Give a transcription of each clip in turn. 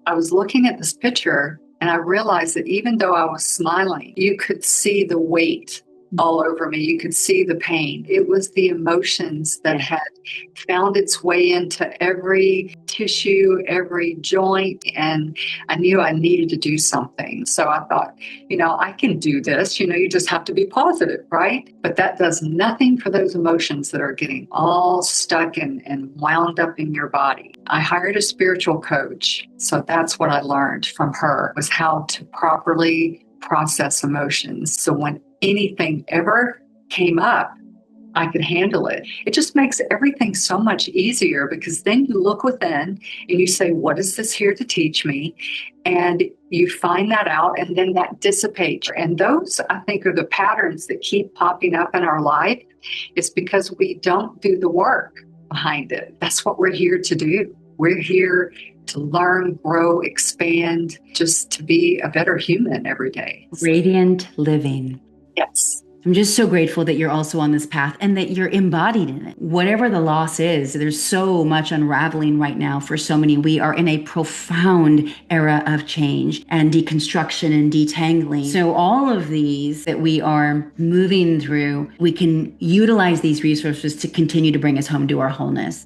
I was looking at this picture and I realized that even though I was smiling, you could see the weight all over me. You could see the pain. It was the emotions that had found its way into every tissue, every joint. And I knew I needed to do something. So I thought, I can do this. You just have to be positive, right? But that does nothing for those emotions that are getting all stuck and wound up in your body. I hired a spiritual coach. So that's what I learned from her, was how to properly process emotions. So when anything ever came up, I could handle it. It just makes everything so much easier, because then you look within and you say, what is this here to teach me? And you find that out, and then that dissipates. And those, I think, are the patterns that keep popping up in our life. It's because we don't do the work behind it. That's what we're here to do. We're here to learn, grow, expand, just to be a better human every day. Radiant living. Yes. I'm just so grateful that you're also on this path and that you're embodied in it. Whatever the loss is, there's so much unraveling right now for so many. We are in a profound era of change and deconstruction and detangling. So all of these that we are moving through, we can utilize these resources to continue to bring us home to our wholeness.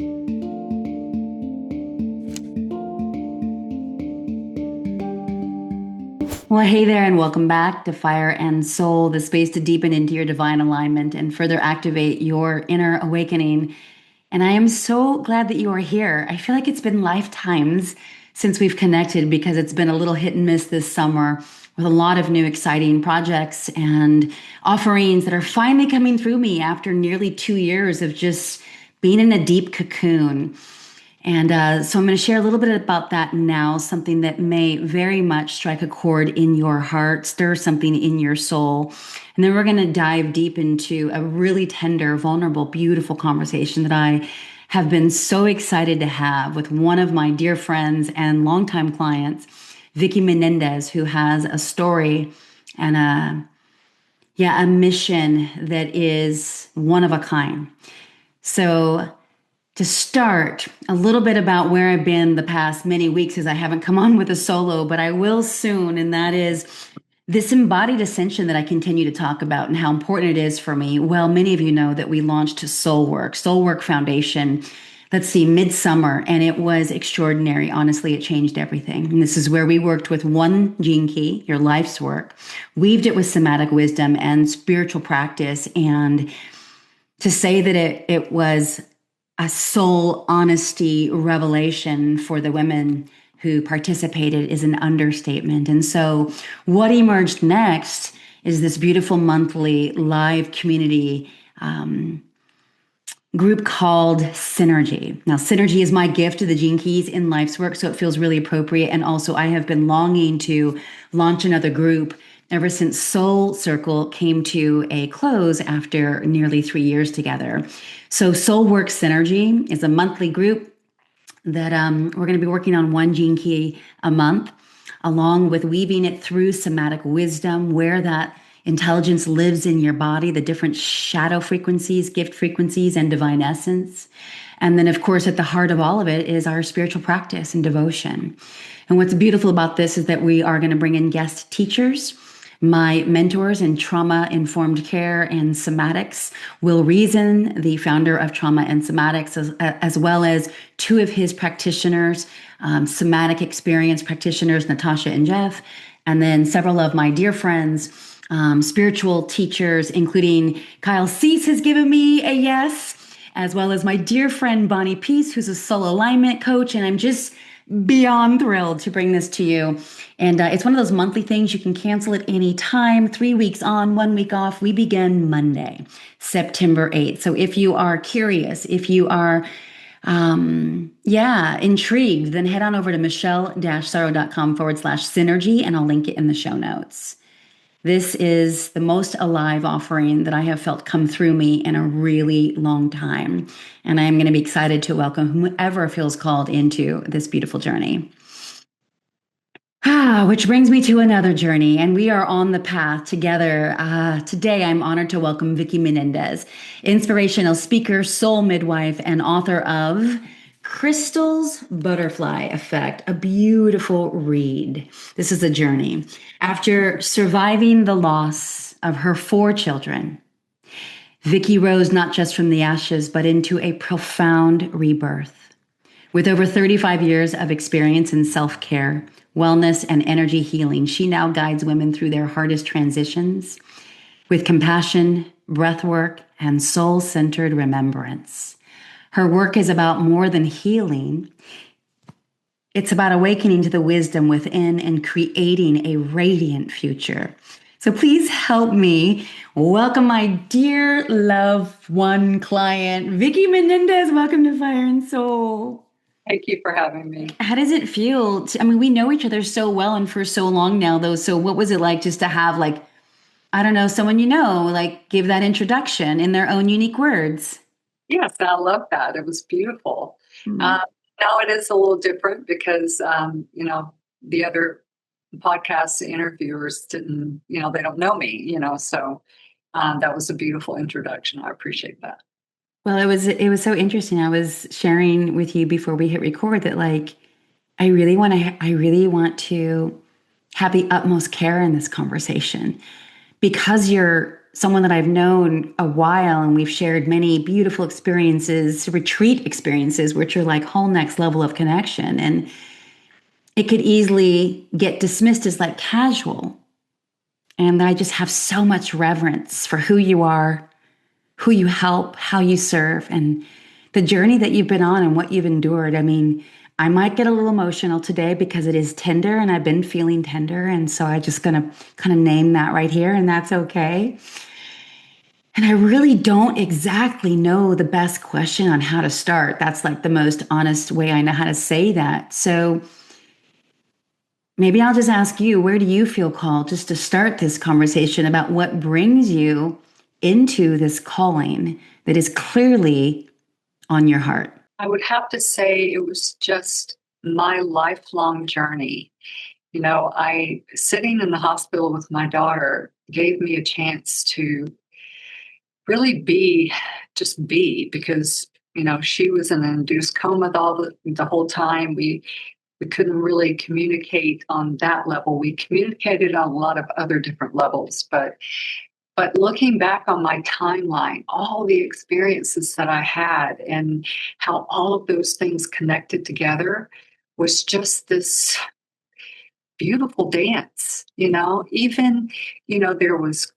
Well, hey there, and welcome back to Fire and Soul, the space to deepen into your divine alignment and further activate your inner awakening. And I am so glad that you are here. I feel like it's been lifetimes since we've connected, because it's been a little hit and miss this summer with a lot of new exciting projects and offerings that are finally coming through me after nearly 2 years of just being in a deep cocoon. And so I'm going to share a little bit about that now, something that may very much strike a chord in your heart, stir something in your soul. And then we're going to dive deep into a really tender, vulnerable, beautiful conversation that I have been so excited to have with one of my dear friends and longtime clients, Vickie Menendez, who has a story and a mission that is one of a kind. So to start, a little bit about where I've been the past many weeks, as I haven't come on with a solo, but I will soon. And that is this embodied ascension that I continue to talk about and how important it is for me. Well, many of you know that we launched Soulwork Foundation, midsummer, and it was extraordinary. Honestly, it changed everything. And this is where we worked with one gene key, your life's work, weaved it with somatic wisdom and spiritual practice. And to say that it was a soul honesty revelation for the women who participated is an understatement. And so what emerged next is this beautiful monthly live community group called Synergy. Now, Synergy is my gift to the Gene Keys in life's work, so it feels really appropriate. And also, I have been longing to launch another group ever since Soul Circle came to a close after nearly 3 years together. So Soulwork Synergy is a monthly group that we're going to be working on one gene key a month, along with weaving it through somatic wisdom, where that intelligence lives in your body, the different shadow frequencies, gift frequencies, and divine essence. And then, of course, at the heart of all of it is our spiritual practice and devotion. And what's beautiful about this is that we are going to bring in guest teachers. My mentors in trauma-informed care and somatics, Will Reason, the founder of Trauma and Somatics, as well as two of his practitioners, somatic experience practitioners, Natasha and Jeff, and then several of my dear friends, spiritual teachers, including Kyle Cease has given me a yes, as well as my dear friend Bonnie Peace, who's a soul alignment coach, and I'm just beyond thrilled to bring this to you. And it's one of those monthly things. You can cancel at any time, 3 weeks on, 1 week off. We begin Monday, September 8th. So if you are curious, if you are, intrigued, then head on over to michelle-sorrow.com/synergy, and I'll link it in the show notes. This is the most alive offering that I have felt come through me in a really long time. And I am going to be excited to welcome whoever feels called into this beautiful journey. Which brings me to another journey, and we are on the path together. Today, I'm honored to welcome Vickie Menendez, inspirational speaker, soul midwife, and author of Crystal's Butterfly Effect, a beautiful read. This is a journey. After surviving the loss of her 4 children, Vickie rose not just from the ashes, but into a profound rebirth. With over 35 years of experience in self-care, wellness, and energy healing, she now guides women through their hardest transitions with compassion, breath work, and soul-centered remembrance. Her work is about more than healing. It's about awakening to the wisdom within and creating a radiant future. So please help me welcome my dear loved one client, Vickie Menendez. Welcome to Fire and Soul. Thank you for having me. How does it feel? I mean, we know each other so well and for so long now, though. So what was it like just to have, like, I don't know, someone like give that introduction in their own unique words? Yes, I love that. It was beautiful. Mm. Now it is a little different because, the other podcast interviewers didn't, they don't know me, so that was a beautiful introduction. I appreciate that. Well, it was so interesting. I was sharing with you before we hit record that I really want to have the utmost care in this conversation because you're someone that I've known a while and we've shared many beautiful experiences, retreat experiences, which are like whole next level of connection. And it could easily get dismissed as like casual. And I just have so much reverence for who you are, who you help, how you serve, and the journey that you've been on and what you've endured. I mean, I might get a little emotional today because it is tender and I've been feeling tender. And so I'm just going to kind of name that right here, and that's okay. And I really don't exactly know the best question on how to start. That's like the most honest way I know how to say that. So maybe I'll just ask you, where do you feel called just to start this conversation about what brings you into this calling that is clearly on your heart? I would have to say it was just my lifelong journey. I sitting in the hospital with my daughter gave me a chance to really just be because, she was in an induced coma the whole time. We couldn't really communicate on that level. We communicated on a lot of other different levels, but looking back on my timeline, all the experiences that I had and how all of those things connected together was just this beautiful dance. Even, there was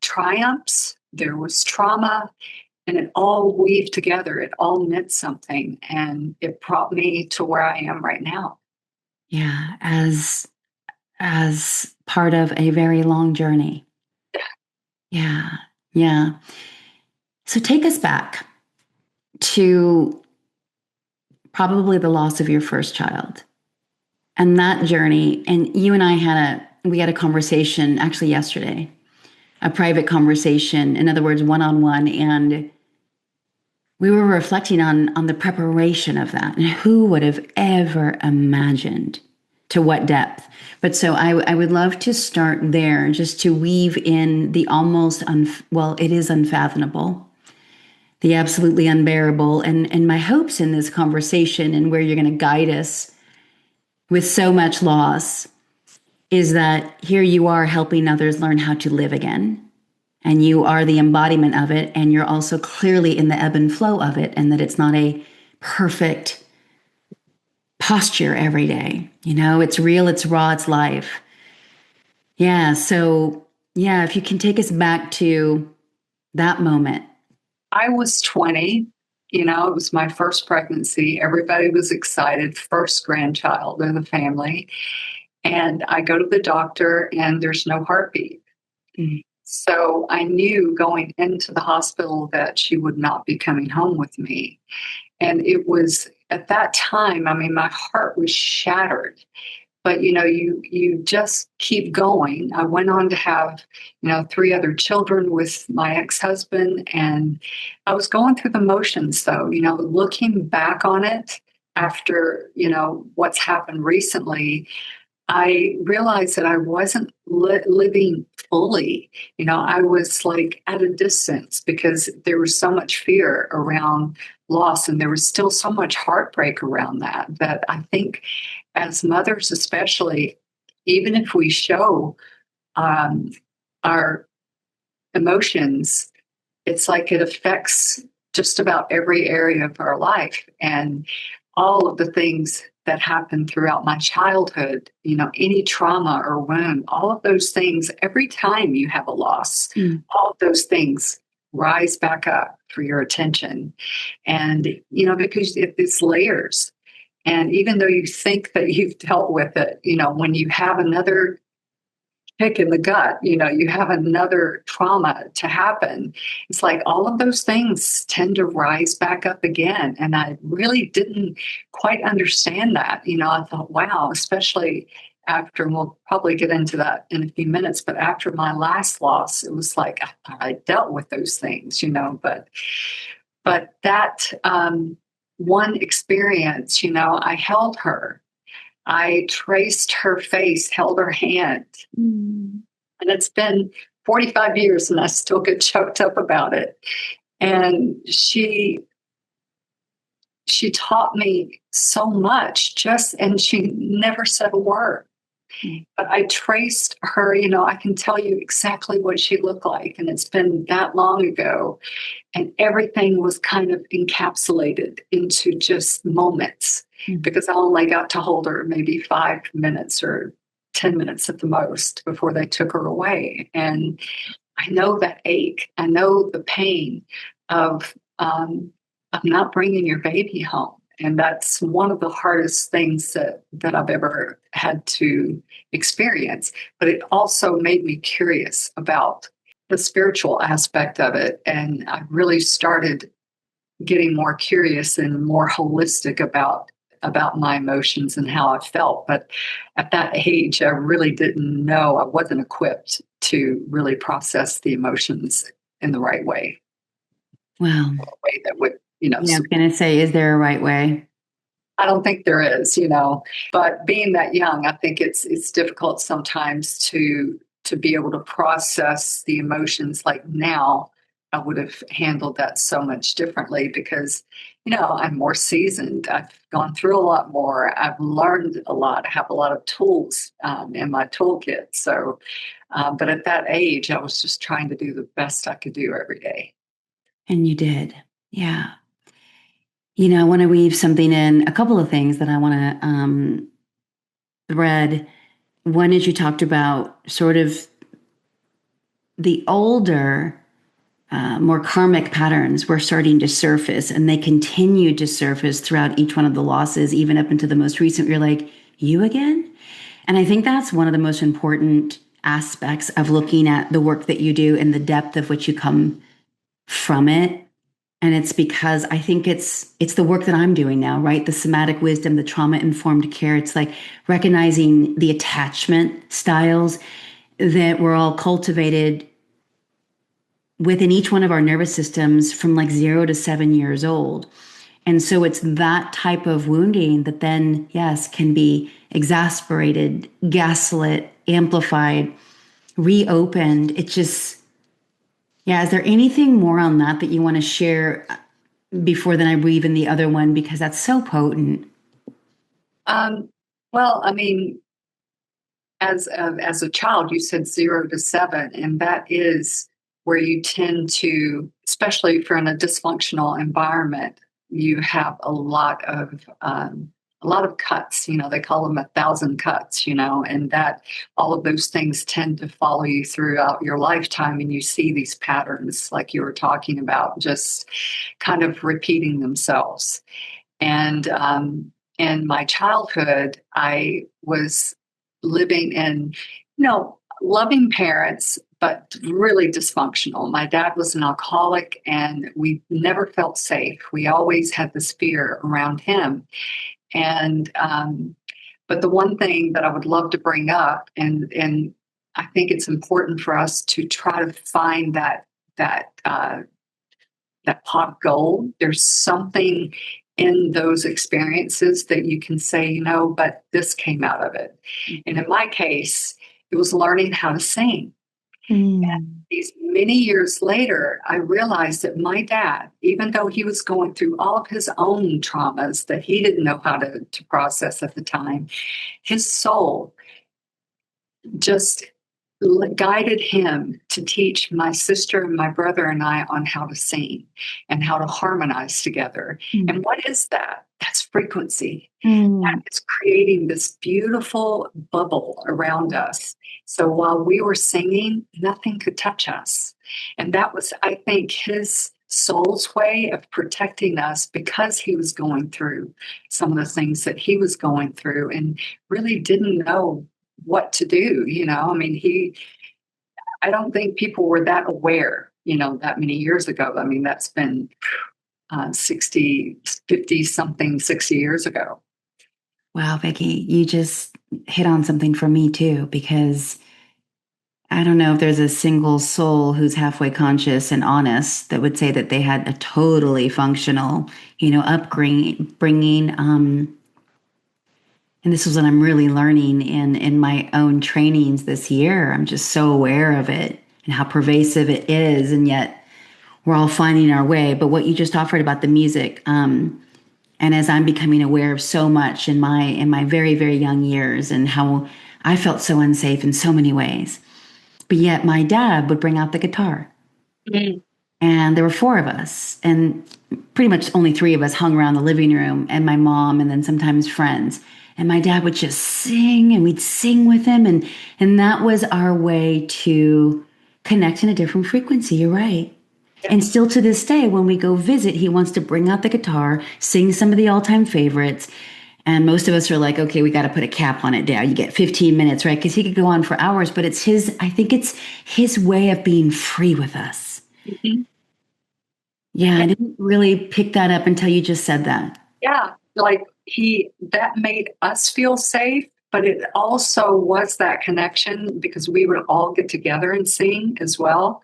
triumphs, there was trauma, and it all weaved together. It all meant something, and it brought me to where I am right now. Yeah, as part of a very long journey. Yeah. Yeah. So take us back to probably the loss of your first child and that journey. And you and I had a conversation actually yesterday, a private conversation, in other words, one-on-one. And we were reflecting on the preparation of that and who would have ever imagined to what depth. But so I would love to start there just to weave in the almost, it is unfathomable, the absolutely unbearable. And my hopes in this conversation and where you're going to guide us with so much loss is that here you are helping others learn how to live again. And you are the embodiment of it. And you're also clearly in the ebb and flow of it. And that it's not a perfect posture every day. It's real, it's raw, it's life. Yeah. So, yeah, if you can take us back to that moment. I was 20. It was my first pregnancy. Everybody was excited, first grandchild in the family. And I go to the doctor and there's no heartbeat. Mm-hmm. So I knew going into the hospital that she would not be coming home with me. And it was at that time, my heart was shattered. But, you just keep going. I went on to have, 3 other children with my ex-husband. And I was going through the motions, though, looking back on it after, what's happened recently, I realized that I wasn't living fully. I was like at a distance because there was so much fear around loss, and there was still so much heartbreak around that I think as mothers, especially, even if we show um, our emotions, it's like it affects just about every area of our life. And all of the things that happened throughout my childhood, any trauma or wound, all of those things, every time you have a loss, all of those things rise back up for your attention. And, because it's layers. And even though you think that you've dealt with it, when you have another kick in the gut, you have another trauma to happen. It's like all of those things tend to rise back up again. And I really didn't quite understand that. I thought, wow, especially after, and we'll probably get into that in a few minutes, but after my last loss, it was like I dealt with those things, but that one experience, I held her. I traced her face, held her hand. And it's been 45 years and I still get choked up about it. And she taught me so much, and she never said a word. But I traced her, I can tell you exactly what she looked like. And it's been that long ago. And everything was kind of encapsulated into just moments, because I only got to hold her maybe 5 minutes or 10 minutes at the most before they took her away. And I know that ache. I know the pain of not bringing your baby home. And that's one of the hardest things that I've ever had to experience. But it also made me curious about the spiritual aspect of it. And I really started getting more curious and more holistic about my emotions and how I felt. But at that age, I really didn't know. I wasn't equipped to really process the emotions in the right way. Wow. A way that would, Yeah, I was going to say, is there a right way? I don't think there is, but being that young, I think it's difficult sometimes to be able to process the emotions. Like now, I would have handled that so much differently because, I'm more seasoned. I've gone through a lot more. I've learned a lot. I have a lot of tools in my toolkit. So, but at that age, I was just trying to do the best I could do every day. And you did. Yeah. I want to weave something in, a couple of things that I want to thread. One is you talked about sort of the older, more karmic patterns were starting to surface, and they continued to surface throughout each one of the losses, even up into the most recent. You're like, you again? And I think that's one of the most important aspects of looking at the work that you do and the depth of which you come from it. And it's because I think it's the work that I'm doing now, right? The somatic wisdom, the trauma-informed care. It's like recognizing the attachment styles that we're all cultivated within each one of our nervous systems from like 0 to 7 years old. And so it's that type of wounding that then, yes, can be exasperated, gaslit, amplified, reopened. It just, yeah. Is there anything more on that you want to share before then I weave in the other one, because that's so potent? Well, I mean, as a child, you said 0 to 7, and that is where you tend to, especially if you're in a dysfunctional environment, you have a lot of cuts. They call them 1,000 cuts. And that all of those things tend to follow you throughout your lifetime, and you see these patterns, like you were talking about, just kind of repeating themselves. And in my childhood, I was living in, loving parents, but really dysfunctional. My dad was an alcoholic, and we never felt safe. We always had this fear around him. And but the one thing that I would love to bring up, and I think it's important for us to try to find that pot of gold. There's something in those experiences that you can say, but this came out of it. And in my case, It was learning how to sing. Mm. These many years later, I realized that my dad, even though he was going through all of his own traumas that he didn't know how to process at the time, his soul just guided him to teach my sister and my brother and I on how to sing and how to harmonize together. Mm. And what is that? That's frequency. That Mm. is creating this beautiful bubble around us. So while we were singing, nothing could touch us. And that was, I think, his soul's way of protecting us because he was going through some of the things that he was going through and really didn't know what to do. I mean, I don't think people were that aware, that many years ago. I mean, that's been 60, 50 something, 60 years ago. Wow, Vickie, you just hit on something for me too, because I don't know if there's a single soul who's halfway conscious and honest that would say that they had a totally functional, upbringing. And this is what I'm really learning in my own trainings this year. I'm just so aware of it and how pervasive it is, and yet we're all finding our way. But what you just offered about the music, and as I'm becoming aware of so much in my very very young years, and how I felt so unsafe in so many ways, but yet my dad would bring out the guitar, Mm. and there were four of us, and pretty much only three of us hung around the living room, and my mom, and then sometimes friends. And my dad would just sing, and we'd sing with him, and that was our way to connect in a different frequency. You're right. And Yes. still to this day, when we go visit, he wants to bring out the guitar, sing some of the all-time favorites. And most of us are like, okay, we got to put a cap on it now. You get 15 minutes, right? Because he could go on for hours, but I think it's his way of being free with us. Mhm. Yeah, I didn't really pick that up until you just said that. Yeah, like that made us feel safe, but it also was that connection because we would all get together and sing as well.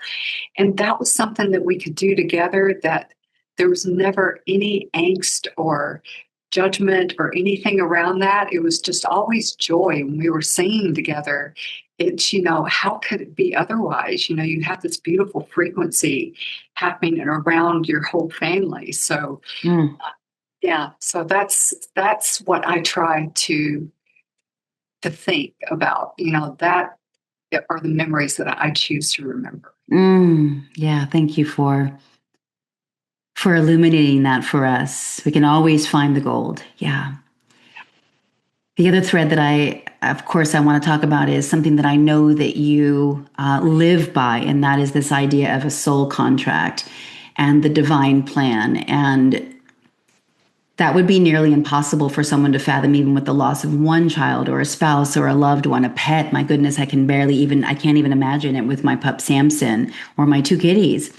And that was something that we could do together, that there was never any angst or judgment or anything around that. It was just always joy when we were singing together. It's, how could it be otherwise? You have this beautiful frequency happening around your whole family. So, Mm. yeah, so that's what I try to think about. That are the memories that I choose to remember. Yeah, thank you for illuminating that for us. We can always find the gold. Yeah. The other thread that of course, I want to talk about is something that I know that you live by, and that is this idea of a soul contract and the divine plan. And that would be nearly impossible for someone to fathom, even with the loss of one child or a spouse or a loved one, a pet. My goodness, I can't even imagine it with my pup Samson or my two kitties,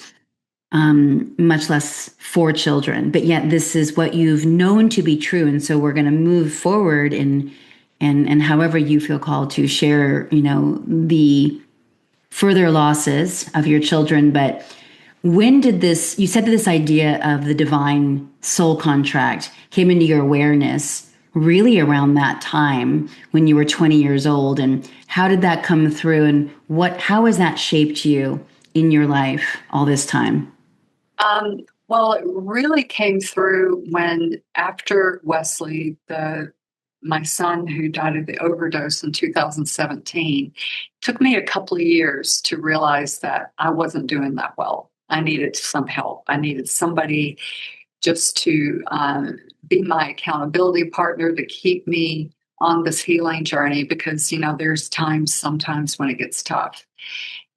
much less four children. But yet, this is what you've known to be true, and so we're going to move forward and however you feel called to share, the further losses of your children. But when did you said that this idea of the divine soul contract came into your awareness really around that time when you were 20 years old, and how did that come through, and how has that shaped you in your life all this time? Well, it really came through when, after Wesley, my son who died of the overdose in 2017, took me a couple of years to realize that I wasn't doing that well. I needed some help. I needed somebody just to be my accountability partner to keep me on this healing journey because, there's sometimes when it gets tough.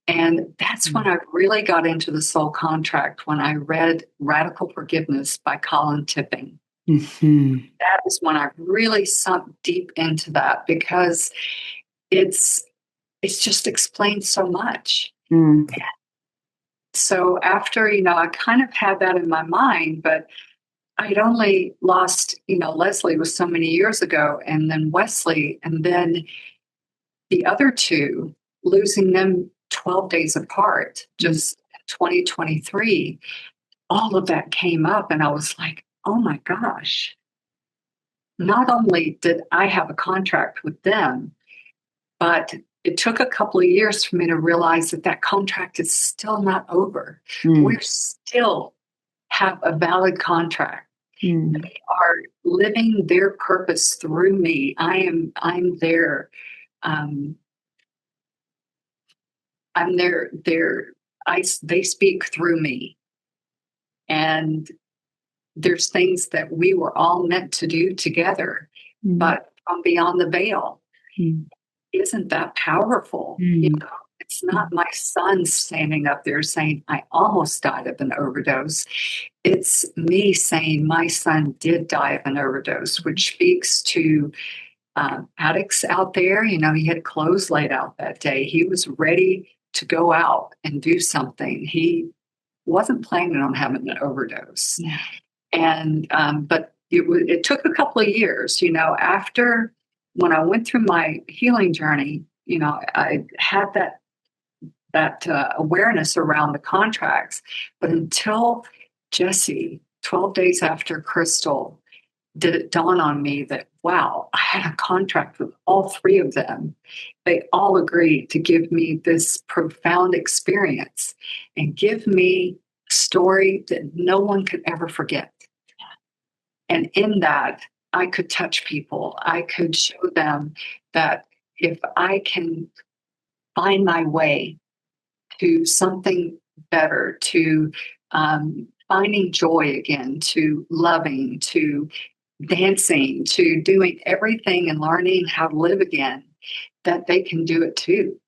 And that's when I really got into the soul contract, when I read Radical Forgiveness by Colin Tipping. Mm-hmm. That is when I really sunk deep into that because it's just explained so much. Mm. So after, I kind of had that in my mind, but I'd only lost, Leslie was so many years ago, and then Wesley, and then the other two, losing them 12 days apart, just 2023, all of that came up. And I was like, oh my gosh, not only did I have a contract with them, but it took a couple of years for me to realize that that contract is still not over. We're still have a valid contract. They are living their purpose through me. I'm their I'm their they speak through me. And there's things that we were all meant to do together, but from beyond the veil. Isn't that powerful? You know, it's not my son standing up there saying, I almost died of an overdose. It's me saying my son did die of an overdose, which speaks to addicts out there. You know, he had clothes laid out that day. He was ready to go out and do something. He wasn't planning on having an overdose. Yeah. And, but it took a couple of years, you know, after when I went through my healing journey, you know, I had that awareness around the contracts, but until Jesse, 12 days after Crystal, did it dawn on me that, wow, I had a contract with all three of them. They all agreed to give me this profound experience and give me a story that no one could ever forget. And in that, I could touch people. I could show them that if I can find my way to something better, to finding joy again, to loving, to dancing, to doing everything and learning how to live again, that they can do it too.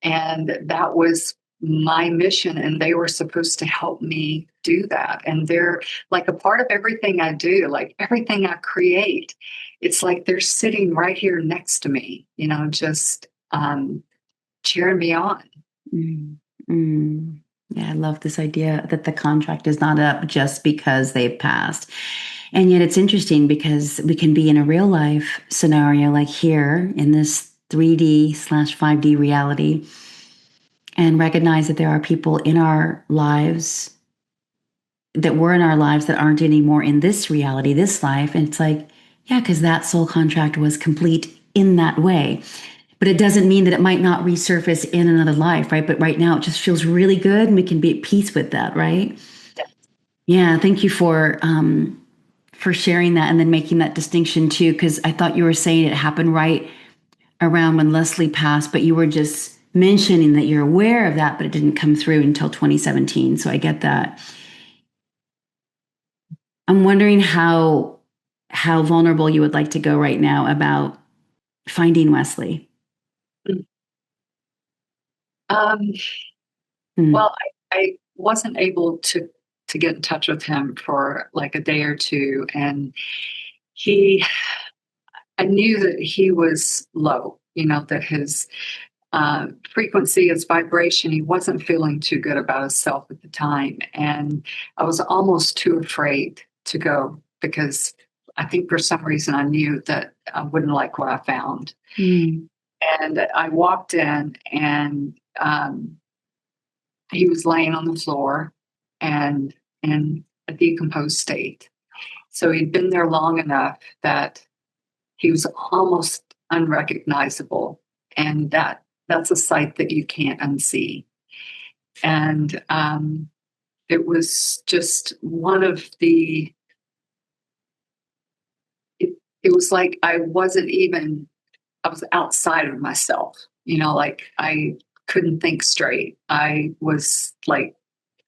And that was my mission, and they were supposed to help me do that. And they're like a part of everything I do, like everything I create. It's like they're sitting right here next to me, you know, just cheering me on. Yeah, I love this idea that the contract is not up just because they've passed. And yet it's interesting because we can be in a real life scenario like here in this 3D/5D reality and recognize that there are people in our lives that were in our lives that aren't anymore in this reality, this life. And it's like, yeah, because that soul contract was complete in that way. But it doesn't mean that it might not resurface in another life, right? But right now it just feels really good and we can be at peace with that, right? Yeah, thank you for sharing that and then making that distinction too, because I thought you were saying it happened right around when Leslie passed, but you were just mentioning that you're aware of that, but it didn't come through until 2017. So I get that. I'm wondering how vulnerable you would like to go right now about finding Wesley. Well, I wasn't able to get in touch with him for like a day or two, and I knew that he was low, you know, that his frequency, his vibration, he wasn't feeling too good about himself at the time. And I was almost too afraid to go because I think for some reason I knew that I wouldn't like what I found. And I walked in and he was laying on the floor and in a decomposed state. So he'd been there long enough that he was almost unrecognizable. And that's a sight that you can't unsee. And it was just one of it was like I was outside of myself, you know, like I couldn't think straight. I was like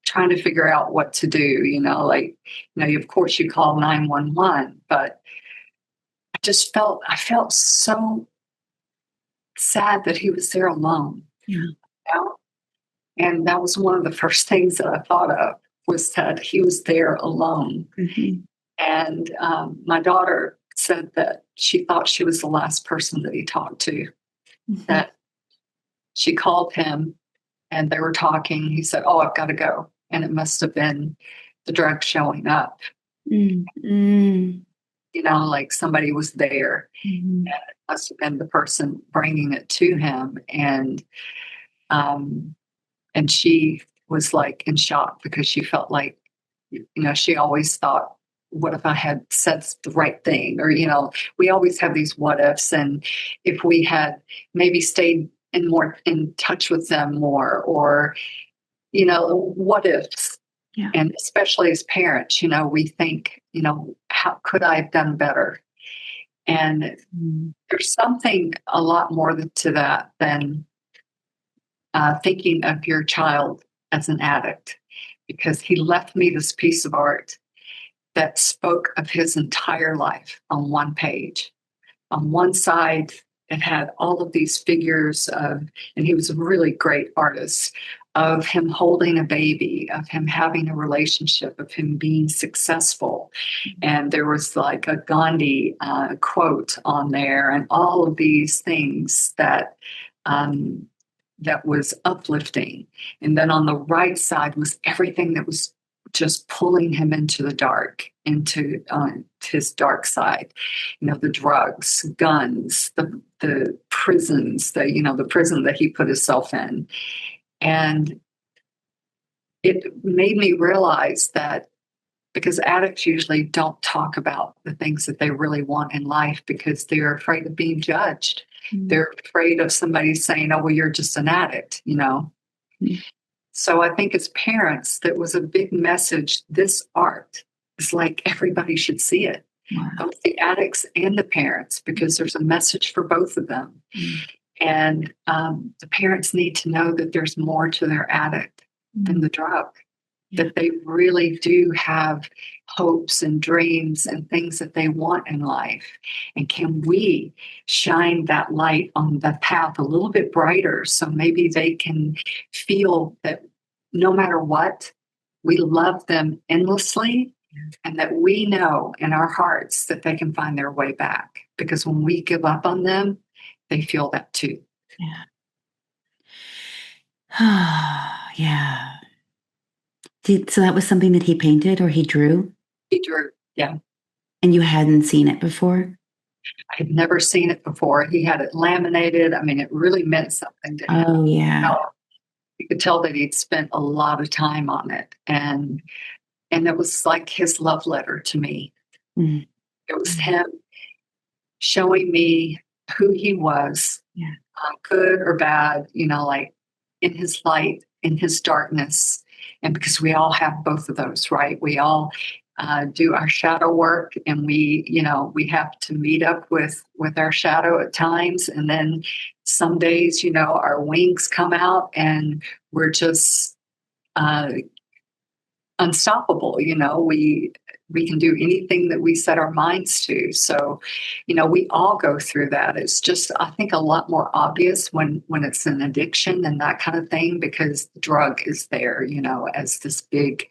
trying to figure out what to do, you know, like, you know, of course you call 911, but I felt so sad that he was there alone. Yeah. You know? And that was one of the first things that I thought of was that he was there alone. And my daughter said that she thought she was the last person that he talked to, that she called him and they were talking. He said, "Oh, I've got to go." And it must have been the drug showing up. You know, like somebody was there. And it must have been the person bringing it to him. And she was like in shock because she felt like, you know, she always thought what if I had said the right thing? Or, we always have these what ifs. And if we had maybe stayed in touch with them more, or, what ifs. Yeah. And especially as parents, we think, how could I have done better? And there's something a lot more to that than thinking of your child as an addict, because he left me this piece of art that spoke of his entire life on one page. On one side, it had all of these figures of, and he was a really great artist, of him holding a baby, of him having a relationship, of him being successful. And there was like a Gandhi quote on there, and all of these things that was uplifting. And then on the right side was everything that was just pulling him into the dark, into his dark side. The drugs, guns, the prisons, the prison that he put himself in. And it made me realize that, because addicts usually don't talk about the things that they really want in life because they're afraid of being judged. Mm-hmm. They're afraid of somebody saying, oh, well, you're just an addict, Mm-hmm. So I think as parents, that was a big message. This art is like everybody should see it, wow. Both the addicts and the parents, because there's a message for both of them. Mm-hmm. And the parents need to know that there's more to their addict than the drug, that they really do have hopes and dreams and things that they want in life. And can we shine that light on the path a little bit brighter, so maybe they can feel that no matter what, we love them endlessly, and that we know in our hearts that they can find their way back. Because when we give up on them, they feel that too. Yeah. Yeah. So that was something that he painted or he drew? He drew, yeah. And you hadn't seen it before? I had never seen it before. He had it laminated. I mean, it really meant something to him. Oh, yeah. You could tell that he'd spent a lot of time on it. And it was like his love letter to me. Mm-hmm. It was him showing me who he was, good or bad, like in his light, in his darkness. And because we all have both of those, right? We all do our shadow work, and we have to meet up with our shadow at times. And then some days, our wings come out and we're just unstoppable. We can do anything that we set our minds to. So, we all go through that. It's just, I think, a lot more obvious when it's an addiction and that kind of thing, because the drug is there, as this big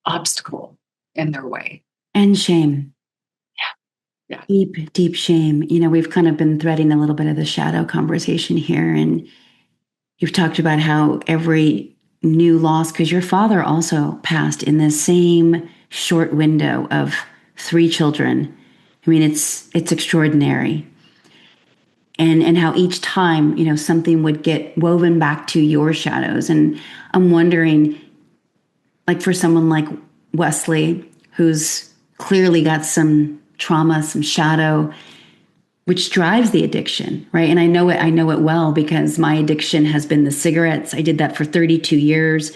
obstacle in their way. And shame. Yeah. Deep, deep shame. We've kind of been threading a little bit of the shadow conversation here, and you've talked about how every new loss, because your father also passed in the same short window of 3 children. I mean, it's extraordinary. And how each time, something would get woven back to your shadows. And I'm wondering, like for someone like Wesley, who's clearly got some trauma, some shadow, which drives the addiction, right? And I know it well, because my addiction has been the cigarettes. I did that for 32 years.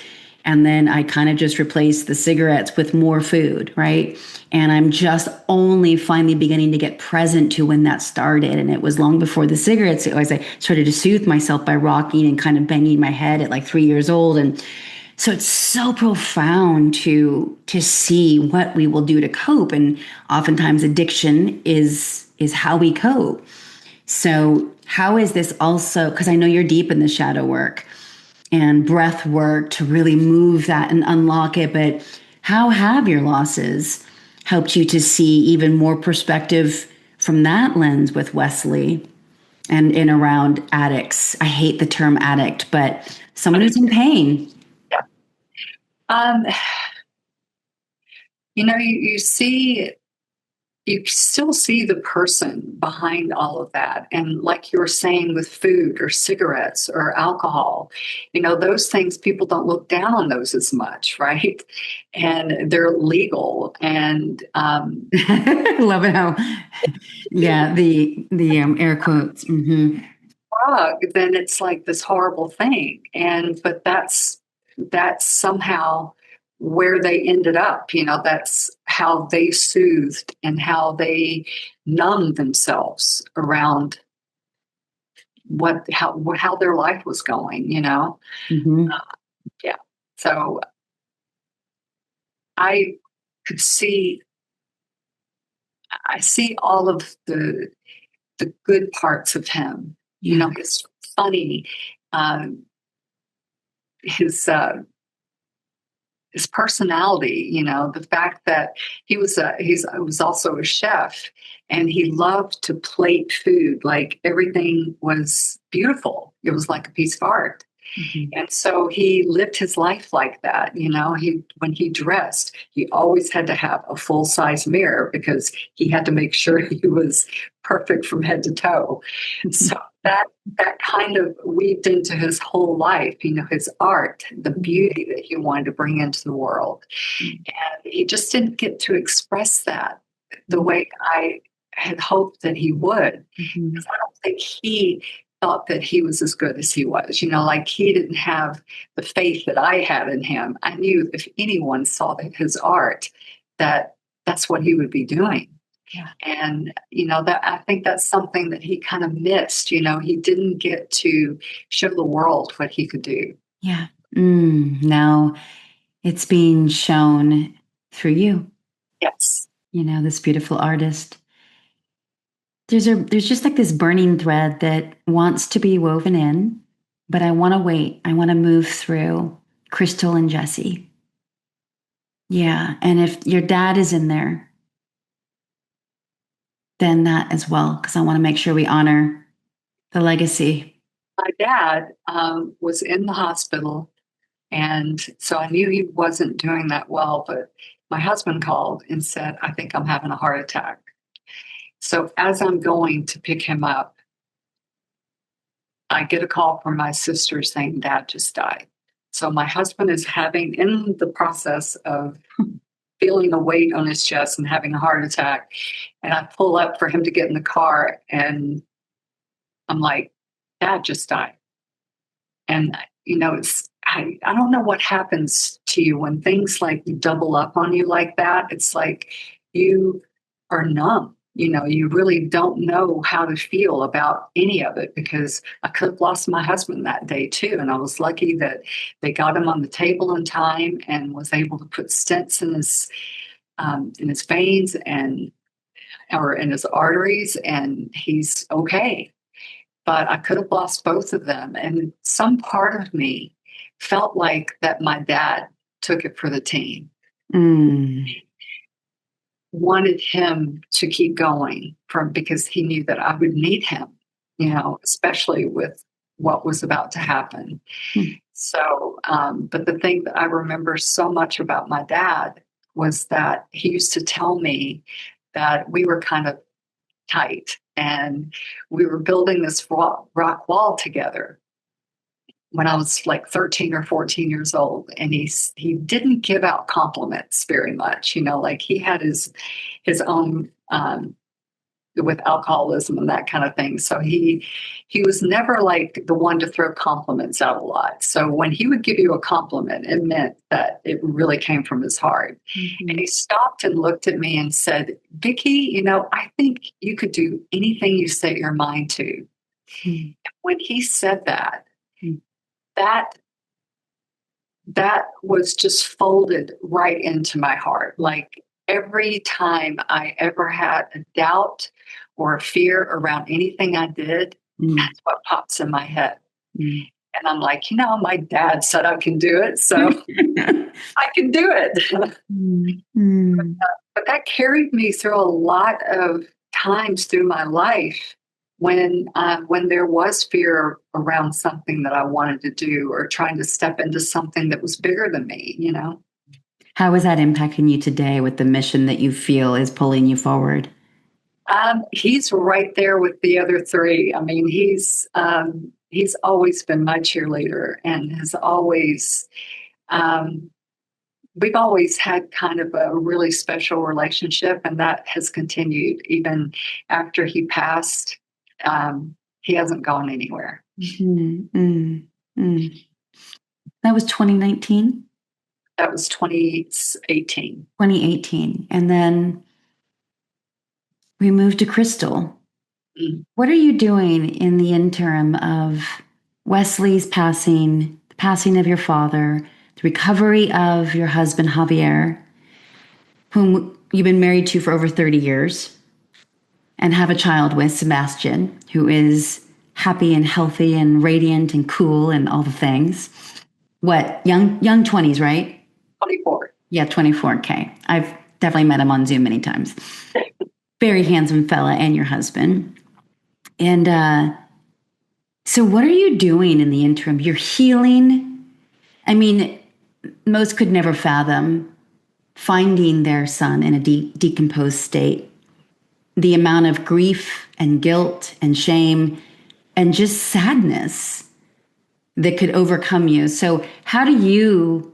And then I kind of just replaced the cigarettes with more food, right? And I'm just only finally beginning to get present to when that started. And it was long before the cigarettes. As I started to soothe myself by rocking and kind of banging my head at like 3 years old. And so it's so profound to see what we will do to cope. And oftentimes addiction is how we cope. So how is this also, because I know you're deep in the shadow work and breath work to really move that and unlock it, but how have your losses helped you to see even more perspective from that lens with Wesley and in around addicts? I hate the term addict, but someone who's in pain. Yeah. You see you still see the person behind all of that. And like you were saying with food or cigarettes or alcohol, those things, people don't look down on those as much, right? And they're legal. And I love it how, yeah, the air quotes. Mm-hmm. drug, then it's like this horrible thing. But that's somehow where they ended up. That's how they soothed and how they numbed themselves around how their life was going. Mm-hmm. Yeah. So I could see I see all of the good parts of him. Yeah. His funny, um, his personality, the fact that he was also a chef, and he loved to plate food. Like everything was beautiful. It was like a piece of art. Mm-hmm. And so he lived his life like that. When he dressed, he always had to have a full size mirror because he had to make sure he was perfect from head to toe. So that kind of weaved into his whole life, his art, the beauty that he wanted to bring into the world. And he just didn't get to express that the way I had hoped that he would. Mm-hmm. Because I don't think he thought that he was as good as he was. Like he didn't have the faith that I had in him. I knew if anyone saw his art, that's what he would be doing. Yeah. And that I think that's something that he kind of missed. He didn't get to show the world what he could do. Yeah. Now it's being shown through you. Yes. This beautiful artist. There's just like this burning thread that wants to be woven in, but I want to wait. I want to move through Crystal and Jesse. Yeah, and if your dad is in there, then that as well, because I want to make sure we honor the legacy. My dad was in the hospital, and so I knew he wasn't doing that well. But my husband called and said, "I think I'm having a heart attack." So as I'm going to pick him up, I get a call from my sister saying Dad just died. So my husband is in the process of feeling a weight on his chest and having a heart attack. And I pull up for him to get in the car, and I'm like, Dad just died. And, I don't know what happens to you when things like double up on you like that. It's like you are numb. You really don't know how to feel about any of it, because I could have lost my husband that day too. And I was lucky that they got him on the table in time and was able to put stents in his veins or in his arteries, and he's okay. But I could have lost both of them. And some part of me felt like that my dad took it for the team. Wanted him to keep going because he knew that I would need him, especially with what was about to happen. So, but the thing that I remember so much about my dad was that he used to tell me that we were kind of tight, and we were building this rock wall together when I was like 13 or 14 years old. And he didn't give out compliments very much, like he had his own with alcoholism and that kind of thing. So he was never like the one to throw compliments out a lot. So when he would give you a compliment, it meant that it really came from his heart. Mm-hmm. And he stopped and looked at me and said, Vickie, I think you could do anything you set your mind to. Mm-hmm. When he said that, that was just folded right into my heart. Like every time I ever had a doubt or a fear around anything I did, that's what pops in my head. And I'm like, my dad said I can do it, so I can do it. But that carried me through a lot of times through my life when there was fear around something that I wanted to do, or trying to step into something that was bigger than me. How is that impacting you today with the mission that you feel is pulling you forward? He's right there with the other three. I mean, he's always been my cheerleader and has always um, we've always had kind of a really special relationship, and that has continued even after he passed. He hasn't gone anywhere. Mm, mm, mm. That was 2019, That was 2018. 2018. And then we moved to Crystal. Mm. What are you doing in the interim of Wesley's passing, the passing of your father, the recovery of your husband, Javier, whom you've been married to for over 30 years, and have a child with, Sebastian, who is happy and healthy and radiant and cool and all the things. What, young 20s, right? 24. Yeah, 24. Okay. I've definitely met him on Zoom many times. Very handsome fella, and your husband. And so what are you doing in the interim? You're healing. I mean, most could never fathom finding their son in a decomposed state. The amount of grief and guilt and shame and just sadness that could overcome you. So how do you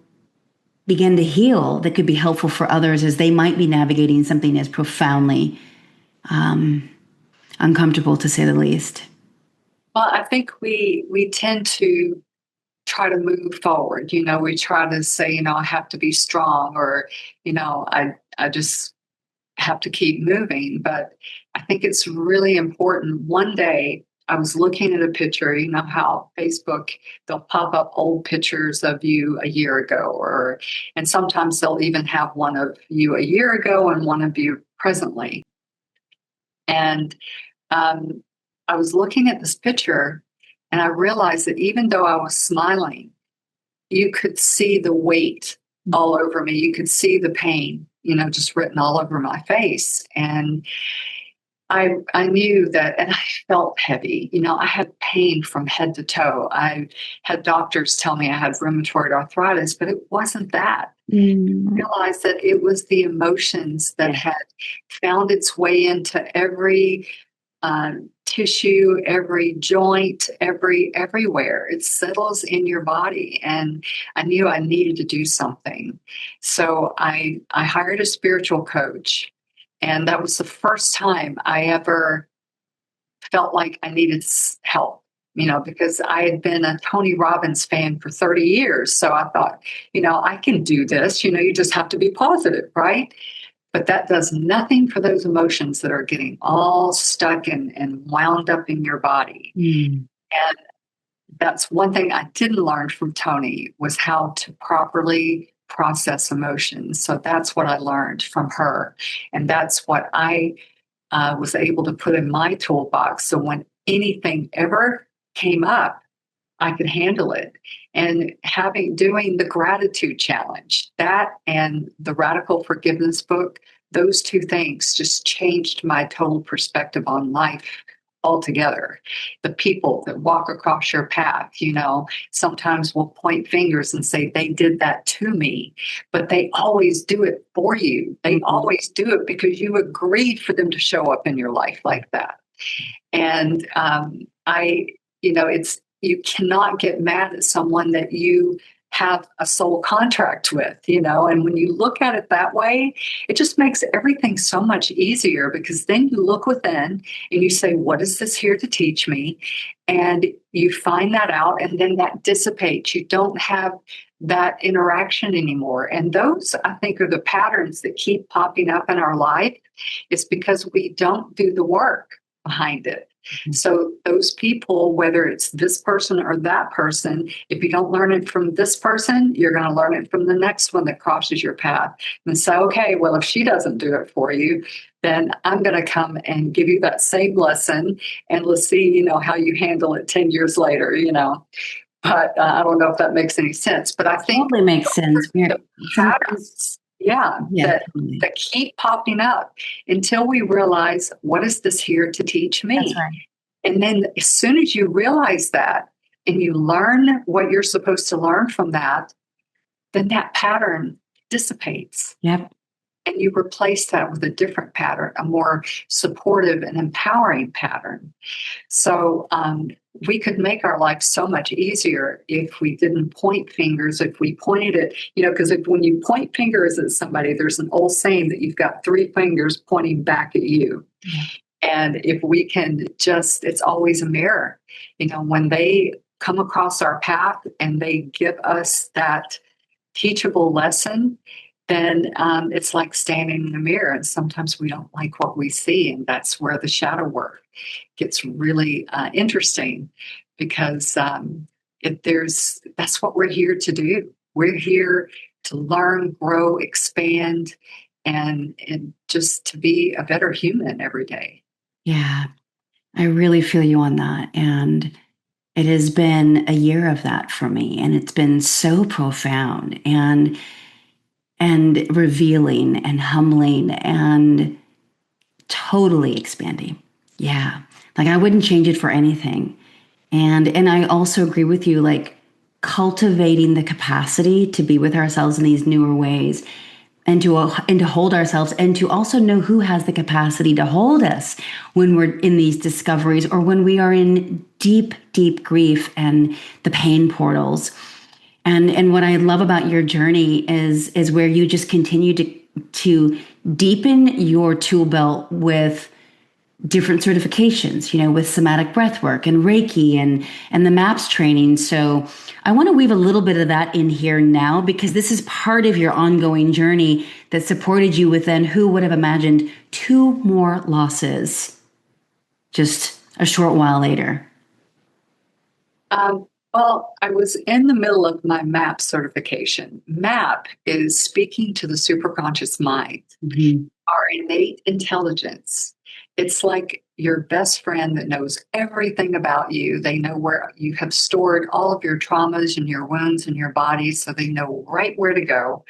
begin to heal that could be helpful for others as they might be navigating something as profoundly uncomfortable, to say the least? Well, I think we tend to try to move forward. We try to say, I have to be strong, or I just have to keep moving. But I think it's really important. One day I was looking at a picture, how Facebook, they'll pop up old pictures of you a year ago, and sometimes they'll even have one of you a year ago and one of you presently. And I was looking at this picture and I realized that even though I was smiling, you could see the weight all over me. You could see the pain, just written all over my face. And I knew that, and I felt heavy. I had pain from head to toe. I had doctors tell me I had rheumatoid arthritis, but it wasn't that. I realized that it was the emotions that had found its way into every tissue, every joint, everywhere. It settles in your body, and I knew I needed to do something. So I hired a spiritual coach, and that was the first time I ever felt like I needed help. Because I had been a Tony Robbins fan for 30 years. So I thought, I can do this. You just have to be positive, right? But that does nothing for those emotions that are getting all stuck and wound up in your body. And that's one thing I didn't learn from Tony, was how to properly process emotions. So that's what I learned from her. And that's what I was able to put in my toolbox. So when anything ever came up, I could handle it. And doing the gratitude challenge, that and the radical forgiveness book, those two things just changed my total perspective on life altogether. The people that walk across your path, sometimes will point fingers and say they did that to me, but they always do it for you. They always do it because you agreed for them to show up in your life like that. And you cannot get mad at someone that you have a soul contract with, and when you look at it that way, it just makes everything so much easier, because then you look within and you say, what is this here to teach me? And you find that out, and then that dissipates. You don't have that interaction anymore. And those, I think, are the patterns that keep popping up in our life. It's because we don't do the work behind it. So those people, whether it's this person or that person, if you don't learn it from this person, you're going to learn it from the next one that crosses your path, and say, okay, well, if she doesn't do it for you, then I'm going to come and give you that same lesson, and let's see, how you handle it 10 years later, But I don't know if that makes any sense. But I think totally makes sense. the patterns, that keep popping up until we realize, what is this here to teach me? That's right. And then as soon as you realize that and you learn what you're supposed to learn from that, then that pattern dissipates. Yep. And you replace that with a different pattern, a more supportive and empowering pattern. So we could make our life so much easier if we didn't point fingers, if we pointed it, because when you point fingers at somebody, there's an old saying that you've got three fingers pointing back at you. Yeah. And if we can it's always a mirror. When they come across our path and they give us that teachable lesson, then it's like standing in the mirror. And sometimes we don't like what we see. And that's where the shadow work gets really interesting, because that's what we're here to do. We're here to learn, grow, expand, and just to be a better human every day. Yeah, I really feel you on that. And it has been a year of that for me. And it's been so profound and revealing and humbling and totally expanding. Yeah. Like I wouldn't change it for anything. And I also agree with you, like cultivating the capacity to be with ourselves in these newer ways and to hold ourselves, and to also know who has the capacity to hold us when we're in these discoveries or when we are in deep, deep grief and the pain portals. And what I love about your journey is where you just continue to deepen your tool belt with different certifications, with somatic breathwork and Reiki and the MAPS training. So I want to weave a little bit of that in here now, because this is part of your ongoing journey that supported you within, who would have imagined, 2 more losses just a short while later. Well, I was in the middle of my MAP certification. MAP is speaking to the superconscious mind, our innate intelligence. It's like your best friend that knows everything about you. They know where you have stored all of your traumas and your wounds in your body, so they know right where to go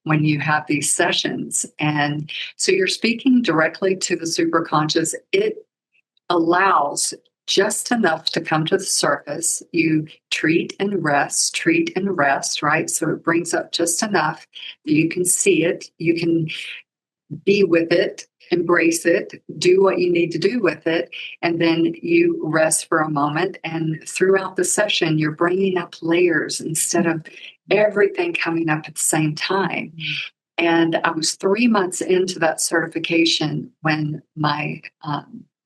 when you have these sessions. And so you're speaking directly to the superconscious. It allows just enough to come to the surface. You treat and rest, right? So it brings up just enough that you can see it, you can be with it, embrace it, do what you need to do with it, and then you rest for a moment. And throughout the session, you're bringing up layers instead of everything coming up at the same time. And I was 3 months into that certification when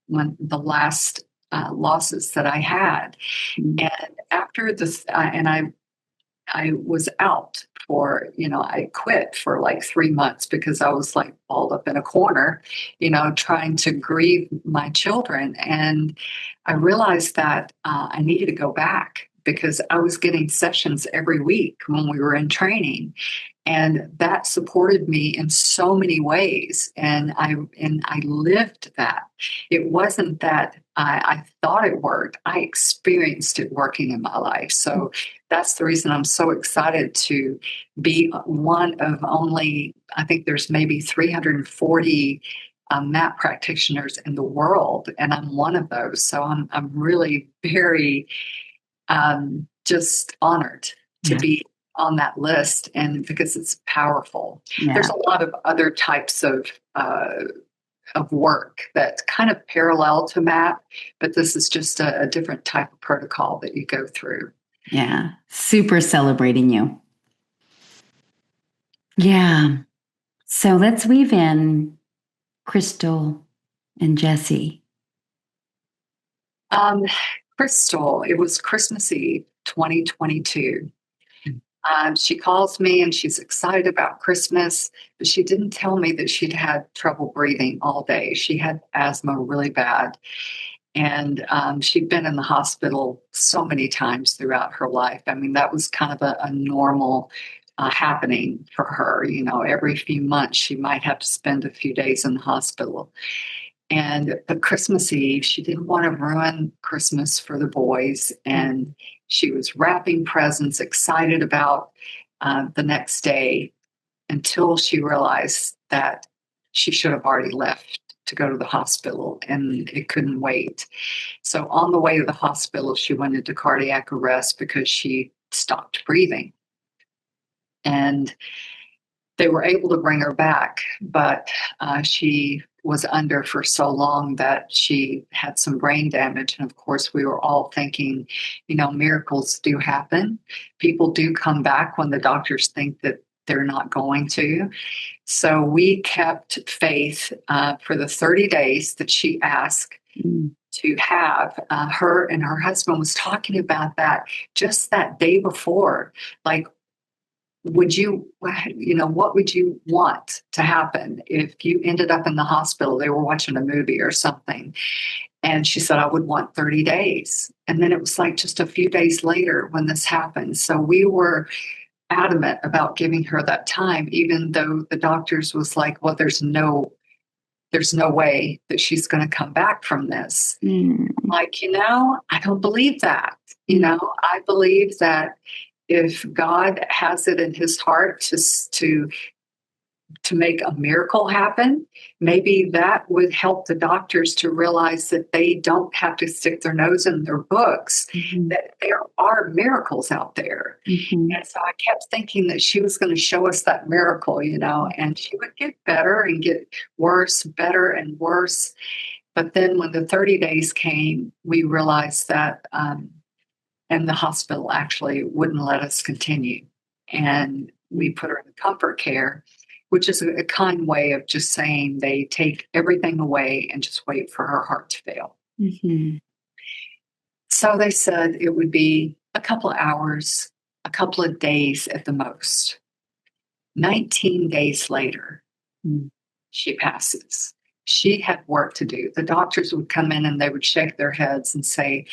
when the last losses that I had. And after this, and I was out for, I quit for like 3 months because I was like balled up in a corner, trying to grieve my children. And I realized that I needed to go back because I was getting sessions every week when we were in training. And that supported me in so many ways. And I lived that. It wasn't that I thought it worked. I experienced it working in my life. So that's the reason I'm so excited to be one of only, I think there's maybe 340 MAP practitioners in the world, and I'm one of those. So I'm really very just honored to be on that list, and because it's powerful. There's a lot of other types of work that's kind of parallel to MAP, but this is just a different type of protocol that you go through. Yeah, super celebrating you. Yeah. So let's weave in Crystal and Jesse. Crystal, it was Christmas Eve 2022. She calls me and she's excited about Christmas, but she didn't tell me that she'd had trouble breathing all day. She had asthma really bad. And she'd been in the hospital so many times throughout her life. I mean, that was kind of a normal happening for her. Every few months, she might have to spend a few days in the hospital. But Christmas Eve, she didn't want to ruin Christmas for the boys. And she was wrapping presents, excited about the next day, until she realized that she should have already left to go to the hospital and it couldn't wait. So on the way to the hospital, she went into cardiac arrest because she stopped breathing. And they were able to bring her back, but she was under for so long that she had some brain damage. And of course, we were all thinking, miracles do happen. People do come back when the doctors think that they're not going to. So we kept faith for the 30 days that she asked to have. Her and her husband was talking about that just that day before. Like, what would you want to happen if you ended up in the hospital? They were watching a movie or something. And she said, I would want 30 days. And then it was like just a few days later when this happened. So we were adamant about giving her that time, even though the doctors was like, well, there's no way that she's going to come back from this. Like, I don't believe that. I believe that if God has it in his heart to make a miracle happen, maybe that would help the doctors to realize that they don't have to stick their nose in their books, that there are miracles out there. And so I kept thinking that she was going to show us that miracle, and she would get better and get worse, better and worse. But then when the 30 days came, we realized that, and the hospital actually wouldn't let us continue. And we put her in comfort care, which is a kind way of just saying they take everything away and just wait for her heart to fail. So they said it would be a couple of hours, a couple of days at the most. 19 days later, she passes. She had work to do. The doctors would come in and they would shake their heads and say,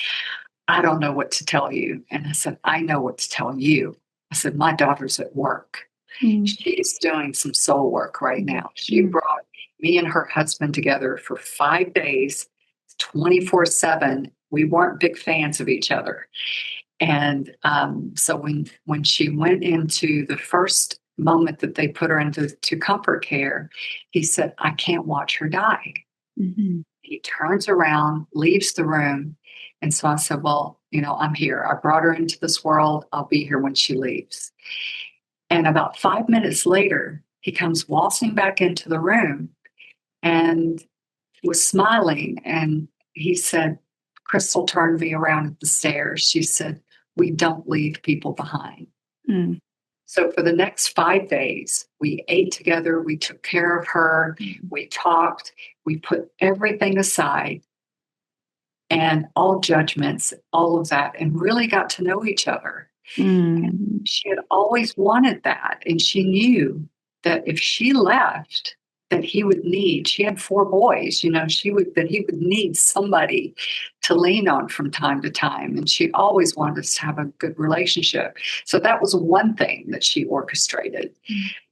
I don't know what to tell you. And I said, I know what to tell you. I said, my daughter's at work. She's doing some soul work right now. She brought me and her husband together for 5 days, 24/7. We weren't big fans of each other. And so when she went into the first moment that they put her into comfort care, he said, I can't watch her die. He turns around, leaves the room. And so I said, well, I'm here. I brought her into this world. I'll be here when she leaves. And about 5 minutes later, he comes waltzing back into the room and was smiling. And he said, Crystal turned me around at the stairs. She said, we don't leave people behind. So for the next 5 days, we ate together. We took care of her. We talked. We put everything aside and all judgments, all of that, and really got to know each other. She had always wanted that. And she knew that if she left, that she had 4 boys, he would need somebody to lean on from time to time. And she always wanted us to have a good relationship. So that was one thing that she orchestrated.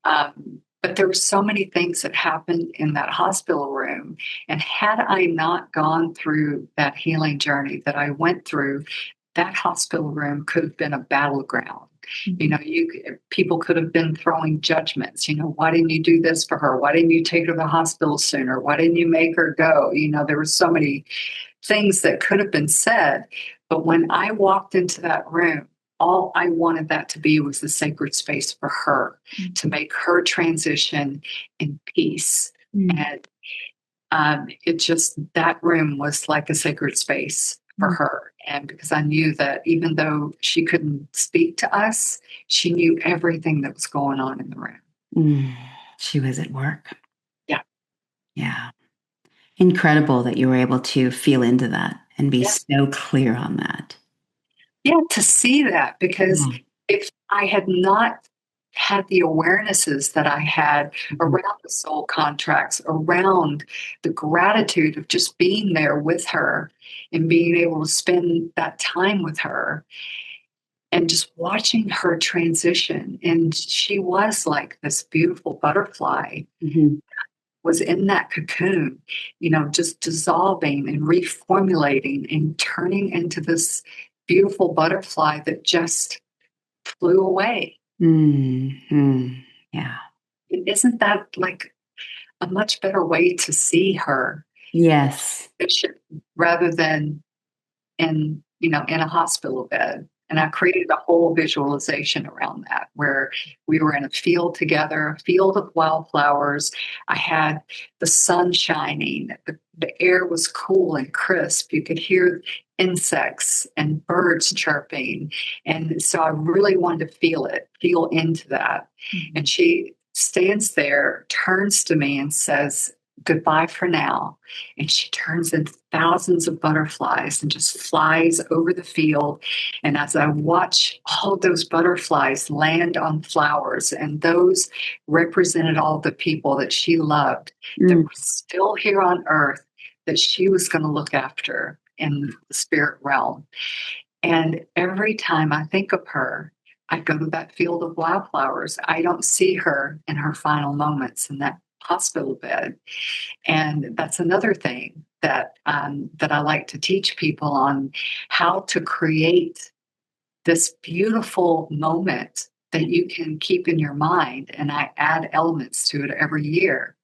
But there were so many things that happened in that hospital room. And had I not gone through that healing journey that I went through, that hospital room could have been a battleground. People could have been throwing judgments. Why didn't you do this for her? Why didn't you take her to the hospital sooner? Why didn't you make her go? There were so many things that could have been said. But when I walked into that room, all I wanted that to be was the sacred space for her to make her transition in peace. And that room was like a sacred space for her. And because I knew that even though she couldn't speak to us, she knew everything that was going on in the room. She was at work. Yeah. Incredible that you were able to feel into that and be so clear on that. Yeah, to see that, because if I had not had the awarenesses that I had around the soul contracts, around the gratitude of just being there with her and being able to spend that time with her and just watching her transition. And she was like this beautiful butterfly, was in that cocoon, just dissolving and reformulating and turning into this beautiful butterfly that just flew away. Yeah. And isn't that like a much better way to see her? Yes. Rather than in a hospital bed. And I created a whole visualization around that where we were in a field together, a field of wildflowers. I had the sun shining. The air was cool and crisp. You could hear insects and birds chirping. And so I really wanted to feel into that. Mm-hmm. And she stands there, turns to me and says, "Goodbye for now." And she turns into thousands of butterflies and just flies over the field. And as I watch all of those butterflies land on flowers, and those represented all the people that she loved that were still here on earth, that she was going to look after in the spirit realm. And every time I think of her, I go to that field of wildflowers. I don't see her in her final moments in that hospital bed. And that's another thing that I like to teach people on, how to create this beautiful moment that you can keep in your mind. And I add elements to it every year.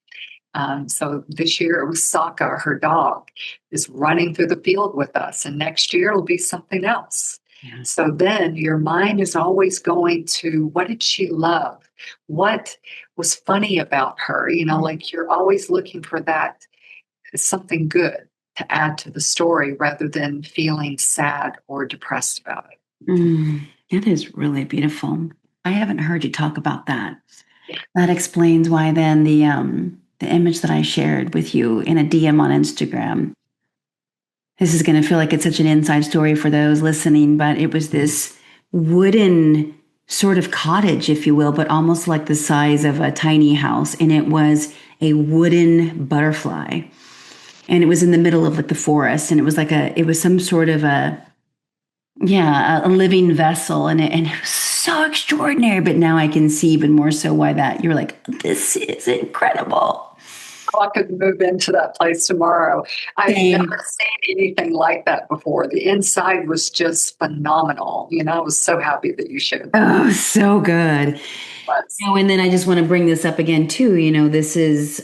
So this year it was Sokka, her dog, is running through the field with us. And next year it'll be something else. Yeah. So then your mind is always going to, what did she love? What was funny about her? Like you're always looking for that, something good to add to the story rather than feeling sad or depressed about it. It is really beautiful. I haven't heard you talk about that. Yeah. That explains why then the image that I shared with you in a DM on Instagram. This is going to feel like it's such an inside story for those listening, but it was this wooden sort of cottage, if you will, but almost like the size of a tiny house. And it was a wooden butterfly. And it was in the middle of like the forest. And it was like it was some sort of a living vessel. And it was so extraordinary. But now I can see even more so why that you're like, this is incredible. Oh, I could move into that place tomorrow. I've never seen anything like that before. The inside was just phenomenal. I was so happy that you shared that. Oh, so good. And then I just want to bring this up again too. This is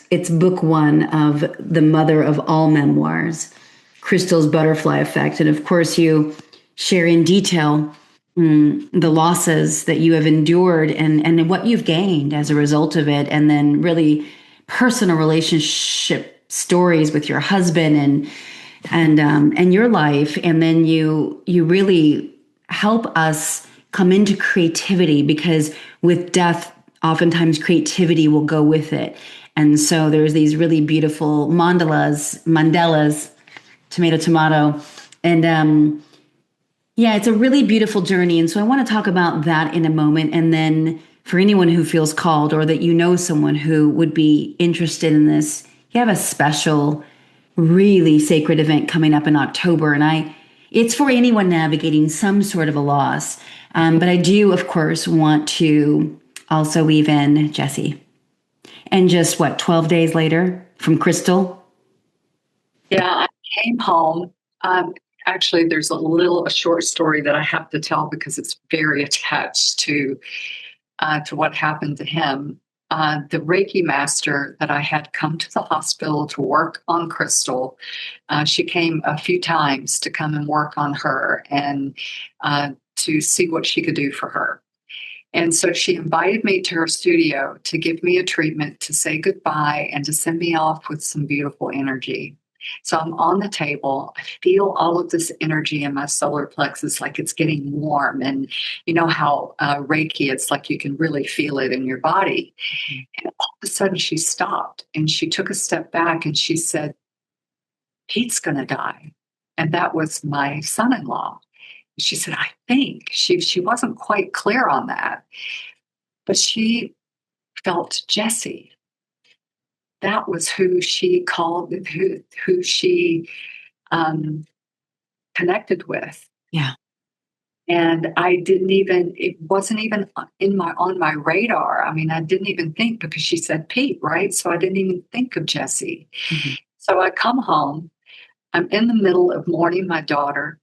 it's book 1 of the mother of all memoirs, Crystal's Butterfly Effect, and of course you share in detail the losses that you have endured and what you've gained as a result of it, and then really personal relationship stories with your husband and your life, and then you really help us come into creativity, because with death oftentimes creativity will go with it. And so there's these really beautiful mandalas, tomato, and it's a really beautiful journey. And so I want to talk about that in a moment. And then for anyone who feels called, or that someone who would be interested in this, you have a special, really sacred event coming up in October. And it's for anyone navigating some sort of a loss. But I do, of course, want to also weave in Jessie. And just 12 days later from Crystal? Yeah, I came home. Actually, there's a short story that I have to tell because it's very attached to what happened to him. The Reiki master that I had come to the hospital to work on Crystal, she came a few times to come and work on her and to see what she could do for her. And so she invited me to her studio to give me a treatment, to say goodbye, and to send me off with some beautiful energy. So I'm on the table. I feel all of this energy in my solar plexus, like it's getting warm. And you know how Reiki, it's like you can really feel it in your body. And all of a sudden she stopped and she took a step back and she said, "Pete's going to die." And that was my son-in-law. She said, "I think." She wasn't quite clear on that, but she felt Jessie. That was who she called, who she connected with. Yeah. And it wasn't even on my radar. I mean, I didn't even think, because she said Pete, right? So I didn't even think of Jessie. Mm-hmm. So I come home, I'm in the middle of mourning my daughter,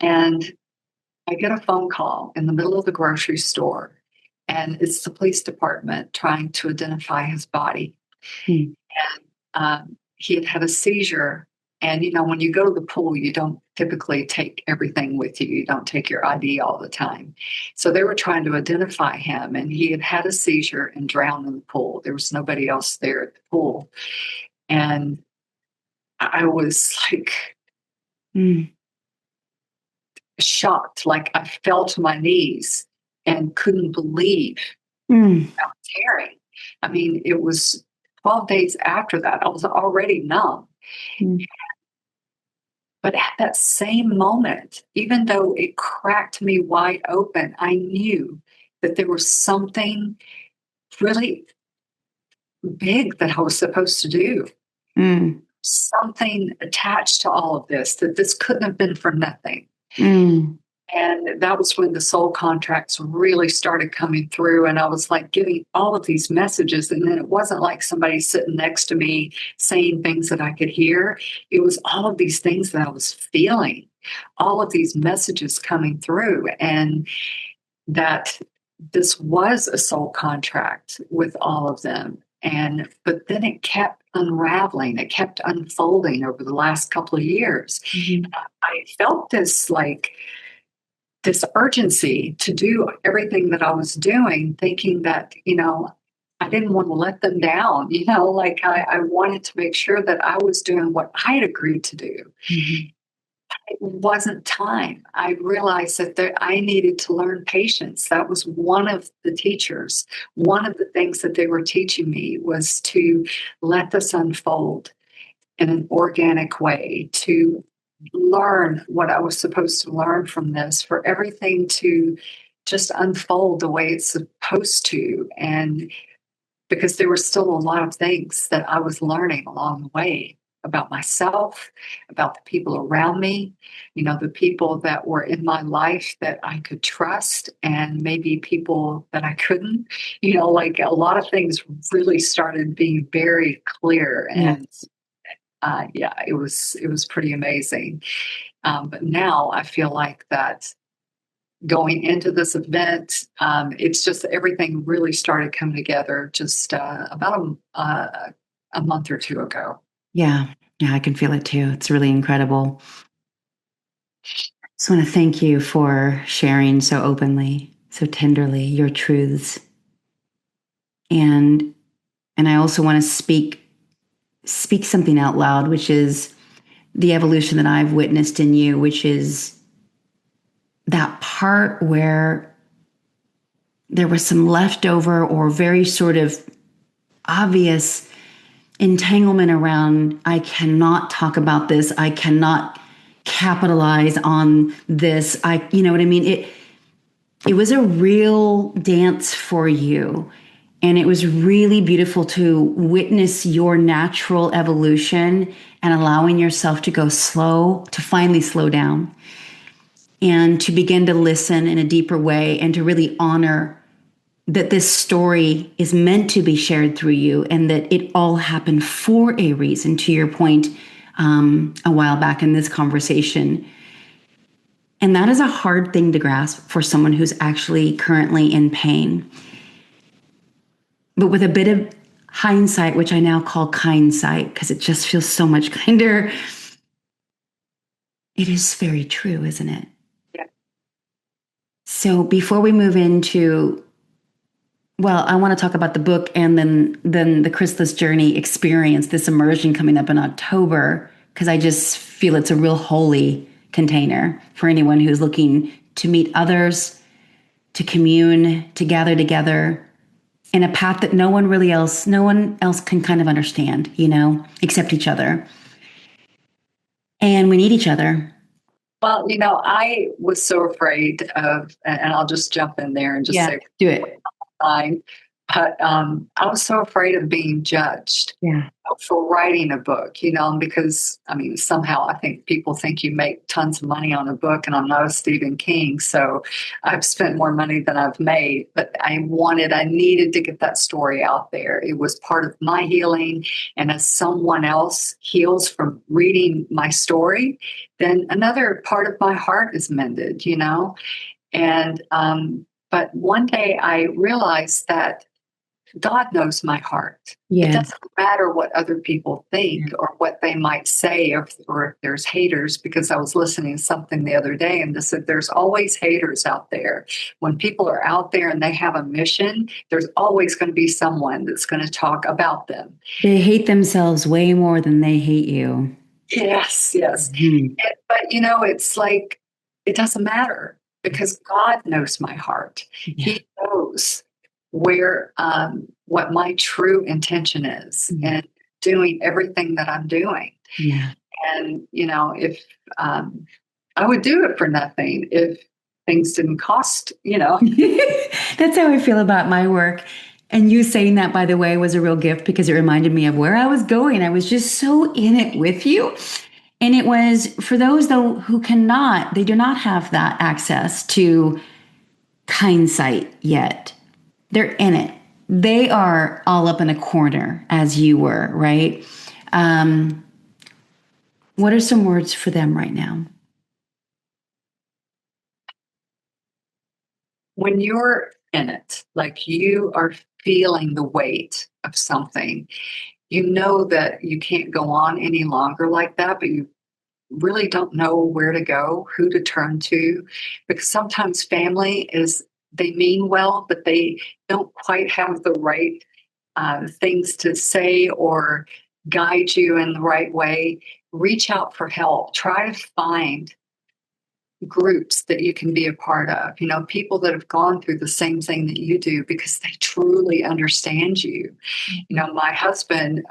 and I get a phone call in the middle of the grocery store, and it's the police department trying to identify his body. And he had had a seizure And, when you go to the pool, you don't typically take everything with you. You don't take your ID all the time. So they were trying to identify him, and he had had a seizure and drowned in the pool. There was nobody else there at the pool. And I was like shocked, like I fell to my knees and couldn't believe how tearing. I mean, it was 12 days after that. I was already numb. But at that same moment, even though it cracked me wide open, I knew that there was something really big that I was supposed to do. Something attached to all of this, that this couldn't have been for nothing. And that was when the soul contracts really started coming through. And I was like getting all of these messages. And then it wasn't like somebody sitting next to me saying things that I could hear. It was all of these things that I was feeling, all of these messages coming through. And that this was a soul contract with all of them. But then it kept unraveling, it kept unfolding over the last couple of years. I felt this urgency to do everything that I was doing, thinking that, I didn't want to let them down, I wanted to make sure that I was doing what I had agreed to do. It wasn't time. I realized that I needed to learn patience. That was one of the teachers. One of the things that they were teaching me was to let this unfold in an organic way, to learn what I was supposed to learn from this, for everything to just unfold the way it's supposed to. And because there were still a lot of things that I was learning along the way about myself, about the people around me, the people that were in my life that I could trust, and maybe people that I couldn't, like a lot of things really started being very clear. And it was pretty amazing. But now I feel like that going into this event, it's just everything really started coming together just about a month or two ago. Yeah, I can feel it too. It's really incredible. I just want to thank you for sharing so openly, so tenderly your truths. And I also want to speak something out loud, which is the evolution that I've witnessed in you, which is that part where there was some leftover or very sort of obvious entanglement around, I cannot talk about this, I cannot capitalize on this, you know what I mean? It was a real dance for you. And it was really beautiful to witness your natural evolution and allowing yourself to go slow, to finally slow down and to begin to listen in a deeper way and to really honor that this story is meant to be shared through you and that it all happened for a reason, to your point a while back in this conversation. And that is a hard thing to grasp for someone who's actually currently in pain. But with a bit of hindsight, which I now call kindsight, because it just feels so much kinder, it is very true, isn't it? Yeah. So before we move into, well, I want to talk about the book and then the Chrysalis Journey experience, this immersion coming up in October, because I just feel it's a real holy container for anyone who's looking to meet others, to commune, to gather together in a path that no one else can kind of understand, except each other. And we need each other. Well, I was so afraid of, and I'll just jump in there and just say, do it. Fine. But I was so afraid of being judged for writing a book, because somehow I think people think you make tons of money on a book, and I'm not a Stephen King, so I've spent more money than I've made. But I needed to get that story out there. It was part of my healing, and as someone else heals from reading my story, then another part of my heart is mended, And but one day I realized that God knows my heart. It Yeah. doesn't matter what other people Yeah. think or what they might say, or if there's haters, because I was listening to something the other day and they said there's always haters out there. When people are out there and they have a mission, there's always going to be someone that's going to talk about them. They hate themselves way more than they hate you. Yes, yes. Mhm. But it's like, it doesn't matter because God knows my heart. Yeah. He knows where, what my true intention is Yeah. and doing everything that I'm doing. Yeah. And, if I would do it for nothing if things didn't cost. That's how I feel about my work. And you saying that, by the way, was a real gift because it reminded me of where I was going. I was just so in it with you. And it was for those, though, who cannot, they do not have that access to hindsight yet. They're in it. They are all up in a corner as you were, right? Um, what are some words for them right now? When you're in it, like you are feeling the weight of something, you know that you can't go on any longer like that, but you really don't know where to go, who to turn to, because sometimes family they mean well, but they don't quite have the right things to say or guide you in the right way. Reach out for help. Try to find groups that you can be a part of, people that have gone through the same thing that you do because they truly understand you. My husband,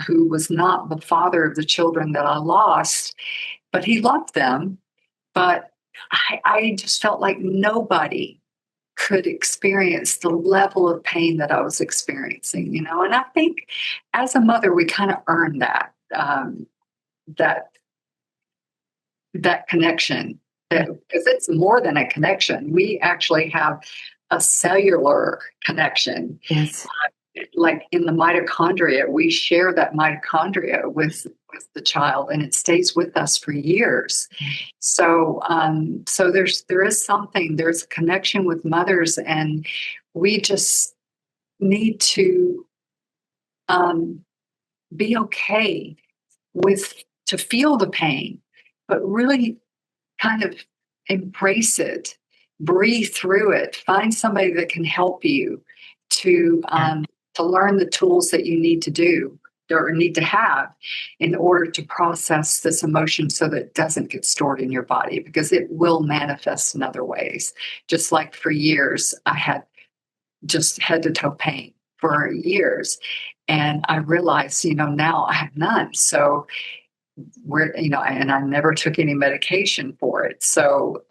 who was not the father of the children that I lost, but he loved them. But I just felt like nobody could experience the level of pain that I was experiencing. And I think as a mother, we kind of earn that that connection. Because it's more than a connection. We actually have a cellular connection. Yes. Like in the mitochondria, we share that mitochondria with the child, and it stays with us for years. So there's a connection with mothers, and we just need to um, be okay to feel the pain, but really kind of embrace it, breathe through it, find somebody that can help you to Yeah. um, to learn the tools that you need to do or need to have in order to process this emotion so that it doesn't get stored in your body, because it will manifest in other ways. Just like for years, I had just head to toe pain for years. And I realized, now I have none. So and I never took any medication for it. So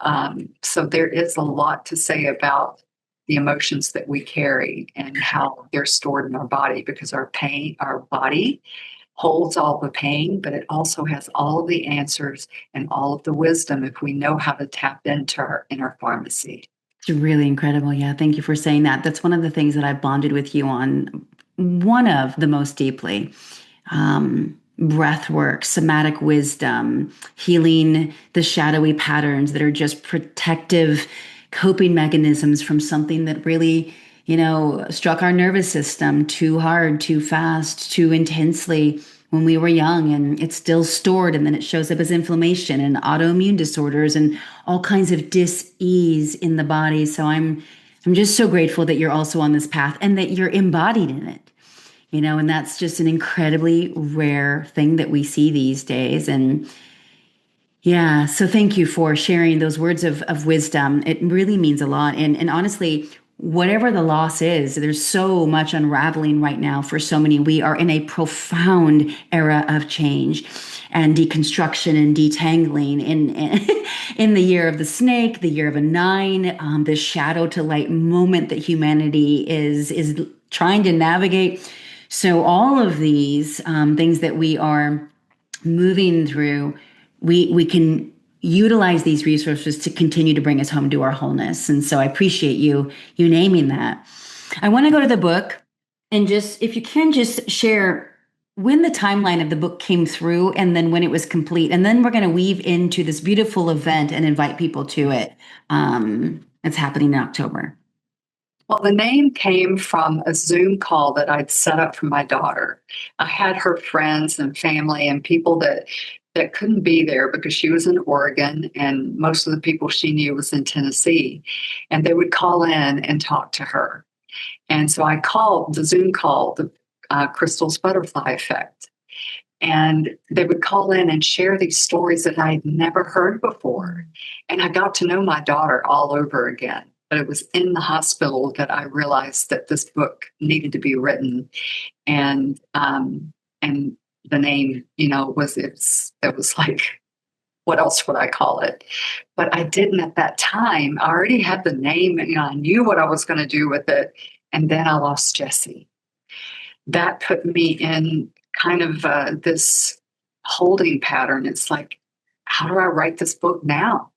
there is a lot to say about the emotions that we carry and how they're stored in our body, because our body holds all the pain, but it also has all of the answers and all of the wisdom if we know how to tap into our inner pharmacy. It's really incredible. Yeah. Thank you for saying that. That's one of the things that I've bonded with you on, one of the most deeply. Breath work, somatic wisdom, healing the shadowy patterns that are just protective coping mechanisms from something that really, struck our nervous system too hard, too fast, too intensely when we were young, and it's still stored, and then it shows up as inflammation and autoimmune disorders and all kinds of dis-ease in the body. So I'm just so grateful that you're also on this path and that you're embodied in it. And that's just an incredibly rare thing that we see these days. And yeah, so thank you for sharing those words of wisdom. It really means a lot. And honestly, whatever the loss is, there's so much unraveling right now for so many. We are in a profound era of change and deconstruction and detangling in the year of the snake, the year of a nine, the shadow to light moment that humanity is trying to navigate. So all of these things that we are moving through, we can utilize these resources to continue to bring us home to our wholeness. And so I appreciate you naming that. I want to go to the book and just, if you can, just share when the timeline of the book came through and then when it was complete. And then we're going to weave into this beautiful event and invite people to it. It's happening in October. Well, the name came from a Zoom call that I'd set up for my daughter. I had her friends and family and people that couldn't be there because she was in Oregon and most of the people she knew was in Tennessee. And they would call in and talk to her. And so I called the Zoom call the Crystal's Butterfly Effect. And they would call in and share these stories that I'd never heard before. And I got to know my daughter all over again. But it was in the hospital that I realized that this book needed to be written. And the name, it was like, what else would I call it? But I didn't at that time. I already had the name, I knew what I was going to do with it. And then I lost Jesse. That put me in kind of this holding pattern. It's like, how do I write this book now?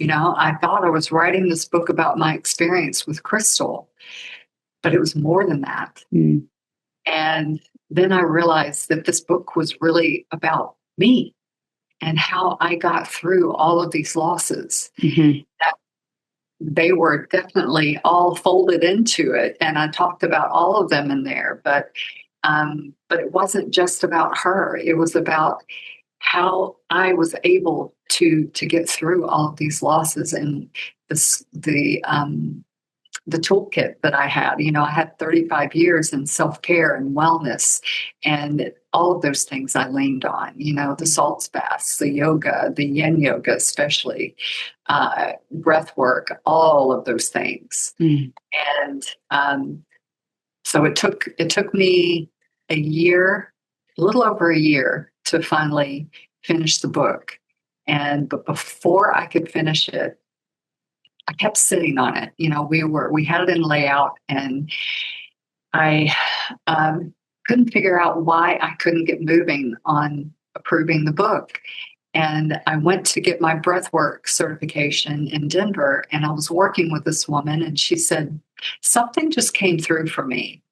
I thought I was writing this book about my experience with Crystal, but it was more than that. Mm. And then I realized that this book was really about me and how I got through all of these losses. Mm-hmm. That they were definitely all folded into it. And I talked about all of them in there, but it wasn't just about her. It was about how I was able to get through all of these losses and the toolkit that I had. I had 35 years in self-care and wellness, and all of those things I leaned on. The salt baths, the yoga, the yin yoga, especially breath work, all of those things. Mm. And so it took me a little over a year to finally finish the book. But before I could finish it, I kept sitting on it. We had it in layout, and I couldn't figure out why I couldn't get moving on approving the book. And I went to get my breathwork certification in Denver, and I was working with this woman, and she said, something just came through for me.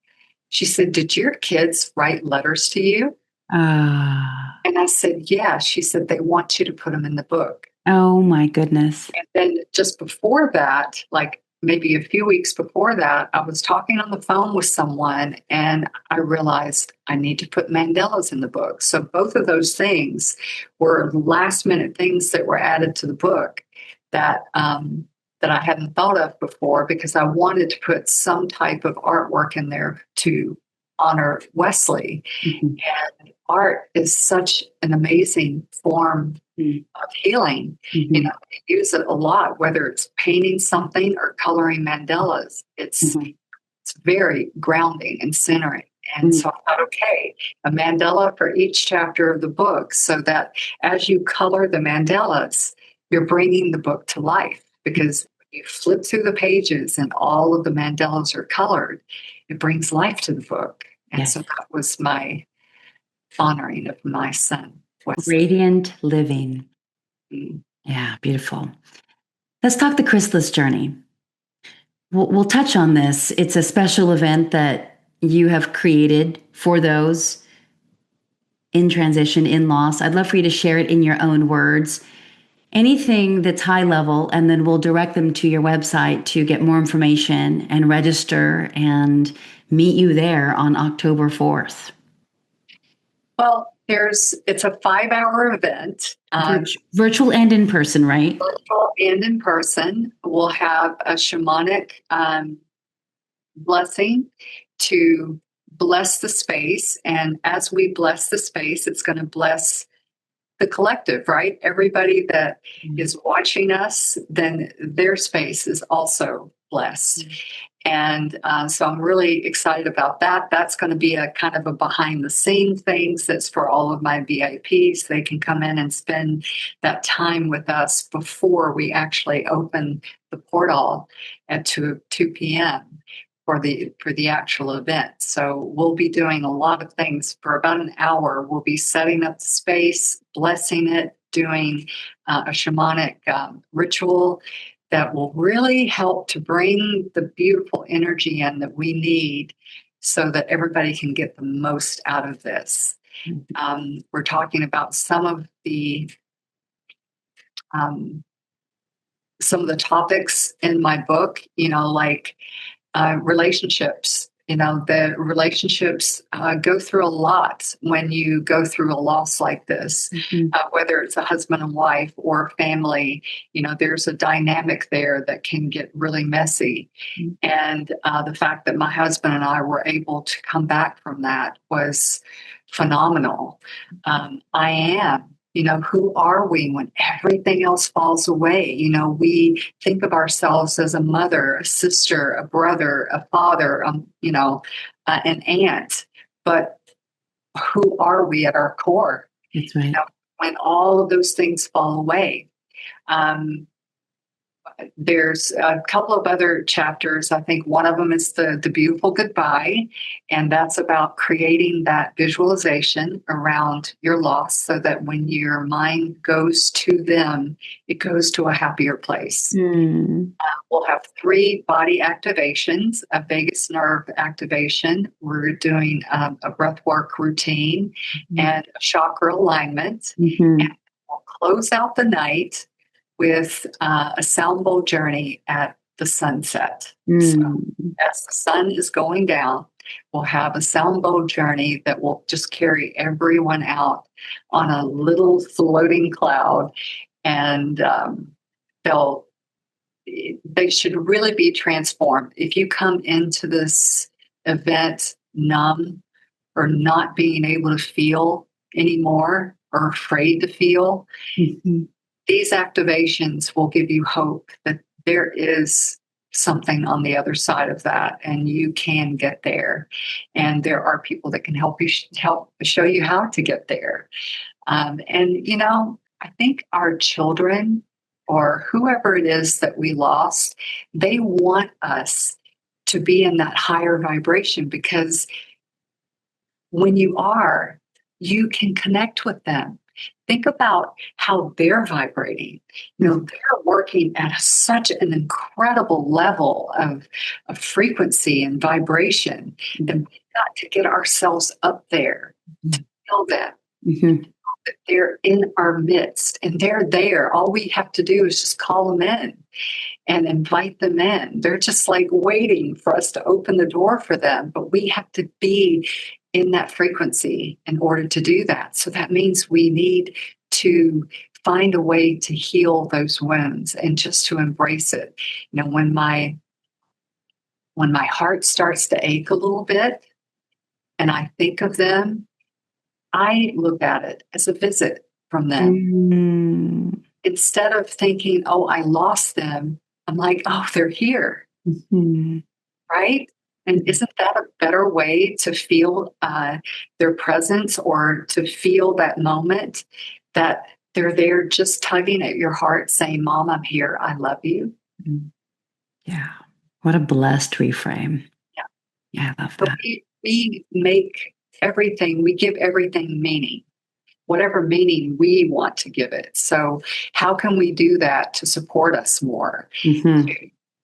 She said, did your kids write letters to you? And I said, yeah. She said, they want you to put them in the book. Oh my goodness. And then just before that, like maybe a few weeks before that, I was talking on the phone with someone and I realized I need to put mandalas in the book. So both of those things were last minute things that were added to the book that I hadn't thought of before, because I wanted to put some type of artwork in there to honor Wesley. Mm-hmm. And art is such an amazing form of healing. Mm-hmm. I use it a lot, whether it's painting something or coloring mandalas. It's very grounding and centering. And so I thought, okay, a mandala for each chapter of the book, so that as you color the mandalas, you're bringing the book to life. Because you flip through the pages and all of the mandalas are colored, it brings life to the book. And so that was my honoring of my son, Wesley. Radiant living. Mm-hmm. Yeah, beautiful. Let's talk the Chrysalis Journey. We'll touch on this. It's a special event that you have created for those in transition, in loss. I'd love for you to share it in your own words. Anything that's high level, and then we'll direct them to your website to get more information and register and meet you there on October 4th. Well, it's a 5-hour event. Virtual and in person, right? Virtual and in person. We'll have a shamanic blessing to bless the space. And as we bless the space, it's going to bless the collective, right? Everybody that is watching us, then their space is also blessed. And so I'm really excited about that. That's going to be a kind of a behind the scenes things that's for all of my VIPs. They can come in and spend that time with us before we actually open the portal at 2 p.m. for the actual event. So we'll be doing a lot of things for about an hour. We'll be setting up the space, blessing it, doing a shamanic ritual that will really help to bring the beautiful energy in that we need so that everybody can get the most out of this. We're talking about some of the topics in my book, like relationships. The relationships go through a lot when you go through a loss like this, whether it's a husband and wife or family. There's a dynamic there that can get really messy. And the fact that my husband and I were able to come back from that was phenomenal. I am. Who are we when everything else falls away? We think of ourselves as a mother, a sister, a brother, a father, an aunt. But who are we at our core? That's right. When all of those things fall away. There's a couple of other chapters. I think one of them is the beautiful goodbye, and that's about creating that visualization around your loss so that when your mind goes to them, it goes to a happier place. We'll have 3 body activations, a vagus nerve activation. We're doing a breath work routine and a chakra alignment. And we'll close out the night with a sound bowl journey at the sunset. So as the sun is going down, we'll have a sound bowl journey that will just carry everyone out on a little floating cloud. And they should really be transformed. If you come into this event numb or not being able to feel anymore or afraid to feel, these activations will give you hope that there is something on the other side of that, and you can get there. And there are people that can help show you how to get there. I think our children or whoever it is that we lost, they want us to be in that higher vibration, because when you are, you can connect with them. Think about how they're vibrating. They're working at such an incredible level of frequency and vibration that we've got to get ourselves up there to feel them. That they're in our midst and they're there. All we have to do is just call them in and invite them in. They're just like waiting for us to open the door for them, but we have to be in that frequency in order to do that. So that means we need to find a way to heal those wounds and just to embrace it. When my heart starts to ache a little bit and I think of them, I look at it as a visit from them. Instead of thinking, oh, I lost them, I'm like, oh, they're here. Right? And isn't that a better way to feel their presence, or to feel that moment that they're there just tugging at your heart saying, Mom, I'm here. I love you. Yeah. What a blessed reframe. Yeah, I love that. We make everything, we give everything meaning, whatever meaning we want to give it. So how can we do that to support us more? To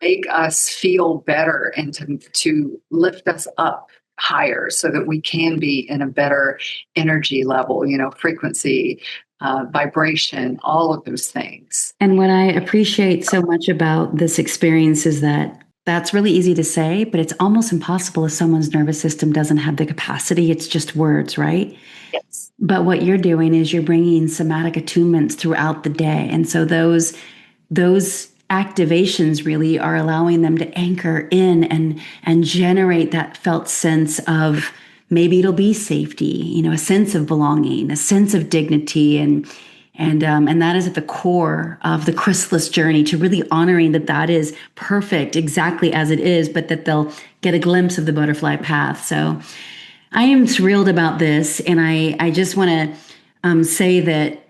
make us feel better and to lift us up higher so that we can be in a better energy level, frequency, vibration, all of those things. And what I appreciate so much about this experience is that that's really easy to say, but it's almost impossible if someone's nervous system doesn't have the capacity. It's just words, right? Yes. But what you're doing is you're bringing somatic attunements throughout the day. And so those activations really are allowing them to anchor in and generate that felt sense of, maybe it'll be safety, a sense of belonging, a sense of dignity, and that is at the core of the Chrysalis journey, to really honoring that is perfect exactly as it is, but that they'll get a glimpse of the butterfly path. So I am thrilled about this, and I just want to say that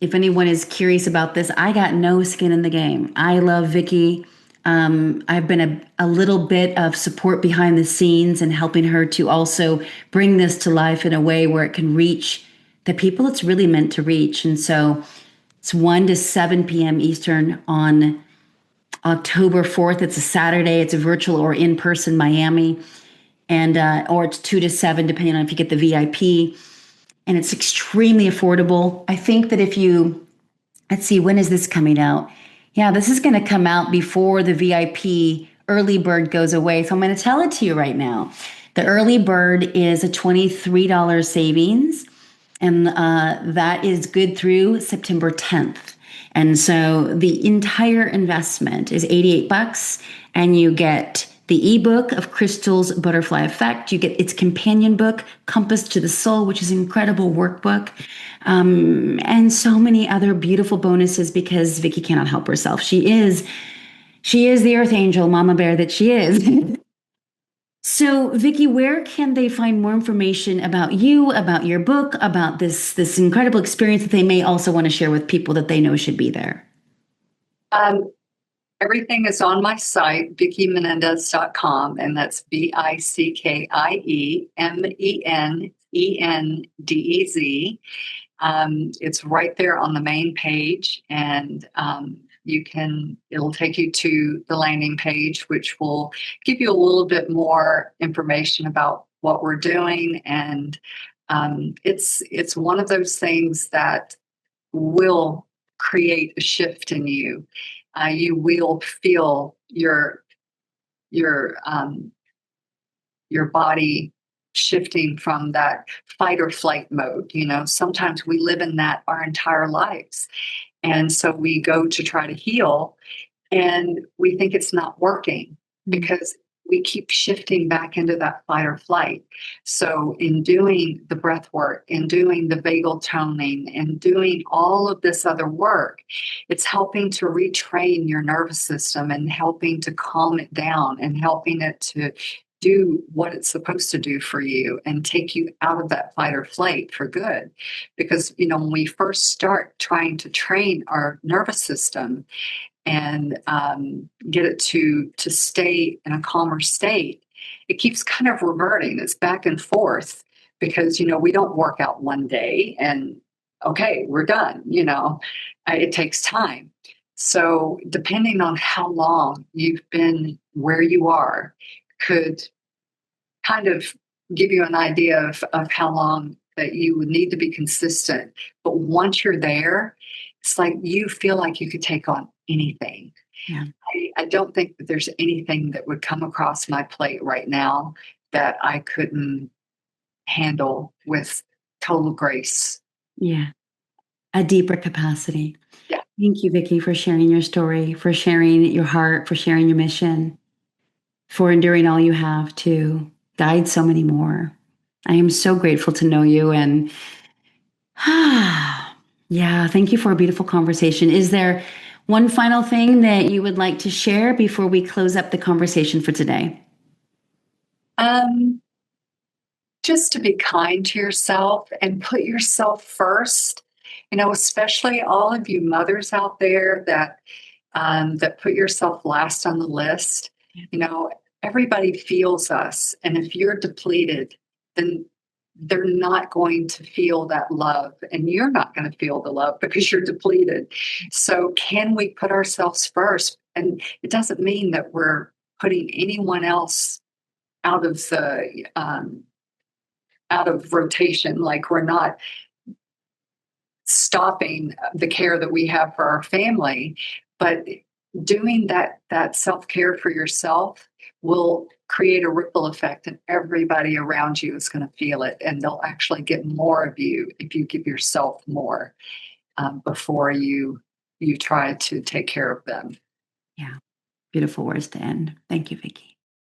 if anyone is curious about this, I got no skin in the game. I love Vickie. I've been a little bit of support behind the scenes and helping her to also bring this to life in a way where it can reach the people it's really meant to reach. And so it's 1 to 7 p.m. Eastern on October 4th. It's a Saturday. It's a virtual or in-person Miami. And or it's 2 to 7, depending on if you get the VIP. And it's extremely affordable. I think that if you, let's see, when is this coming out? Yeah, this is going to come out before the VIP early bird goes away. So I'm going to tell it to you right now. The early bird is a $23 savings, and that is good through September 10th. And so the entire investment is 88 bucks, and you get the ebook of Crystal's Butterfly Effect. You get its companion book, Compass to the Soul, which is an incredible workbook, and so many other beautiful bonuses because Vickie cannot help herself. She is the earth angel, mama bear that she is. So, Vickie, where can they find more information about you, about your book, about this incredible experience that they may also want to share with people that they know should be there? Um, Everything is on my site, VickieMenendez.com, and that's VickieMenendez. It's right there on the main page, and it'll take you to the landing page, which will give you a little bit more information about what we're doing. And it's one of those things that will create a shift in you. You will feel your your body shifting from that fight or flight mode. Sometimes we live in that our entire lives. And so we go to try to heal and we think it's not working because we keep shifting back into that fight or flight. So in doing the breath work, in doing the vagal toning, and doing all of this other work, it's helping to retrain your nervous system and helping to calm it down and helping it to do what it's supposed to do for you and take you out of that fight or flight for good. Because, when we first start trying to train our nervous system and get it to stay in a calmer state, it keeps kind of reverting. It's back and forth because we don't work out one day and okay, we're done. It takes time. So depending on how long you've been where you are, could kind of give you an idea of how long that you would need to be consistent. But once you're there, it's like you feel like you could take on anything. Yeah. I don't think that there's anything that would come across my plate right now that I couldn't handle with total grace. Yeah. A deeper capacity. Yeah. Thank you, Vickie, for sharing your story, for sharing your heart, for sharing your mission, for enduring all you have to guide so many more. I am so grateful to know you, and yeah, thank you for a beautiful conversation. Is there one final thing that you would like to share before we close up the conversation for today? Just to be kind to yourself and put yourself first. Especially all of you mothers out there that put yourself last on the list. Everybody feels us, and if you're depleted, then they're not going to feel that love, and you're not going to feel the love because you're depleted. So can we put ourselves first? And it doesn't mean that we're putting anyone else out of the out of rotation, like we're not stopping the care that we have for our family, but doing that self-care for yourself will create a ripple effect, and everybody around you is going to feel it, and they'll actually get more of you if you give yourself more before you try to take care of them. Yeah, beautiful words to end. Thank you, Vickie.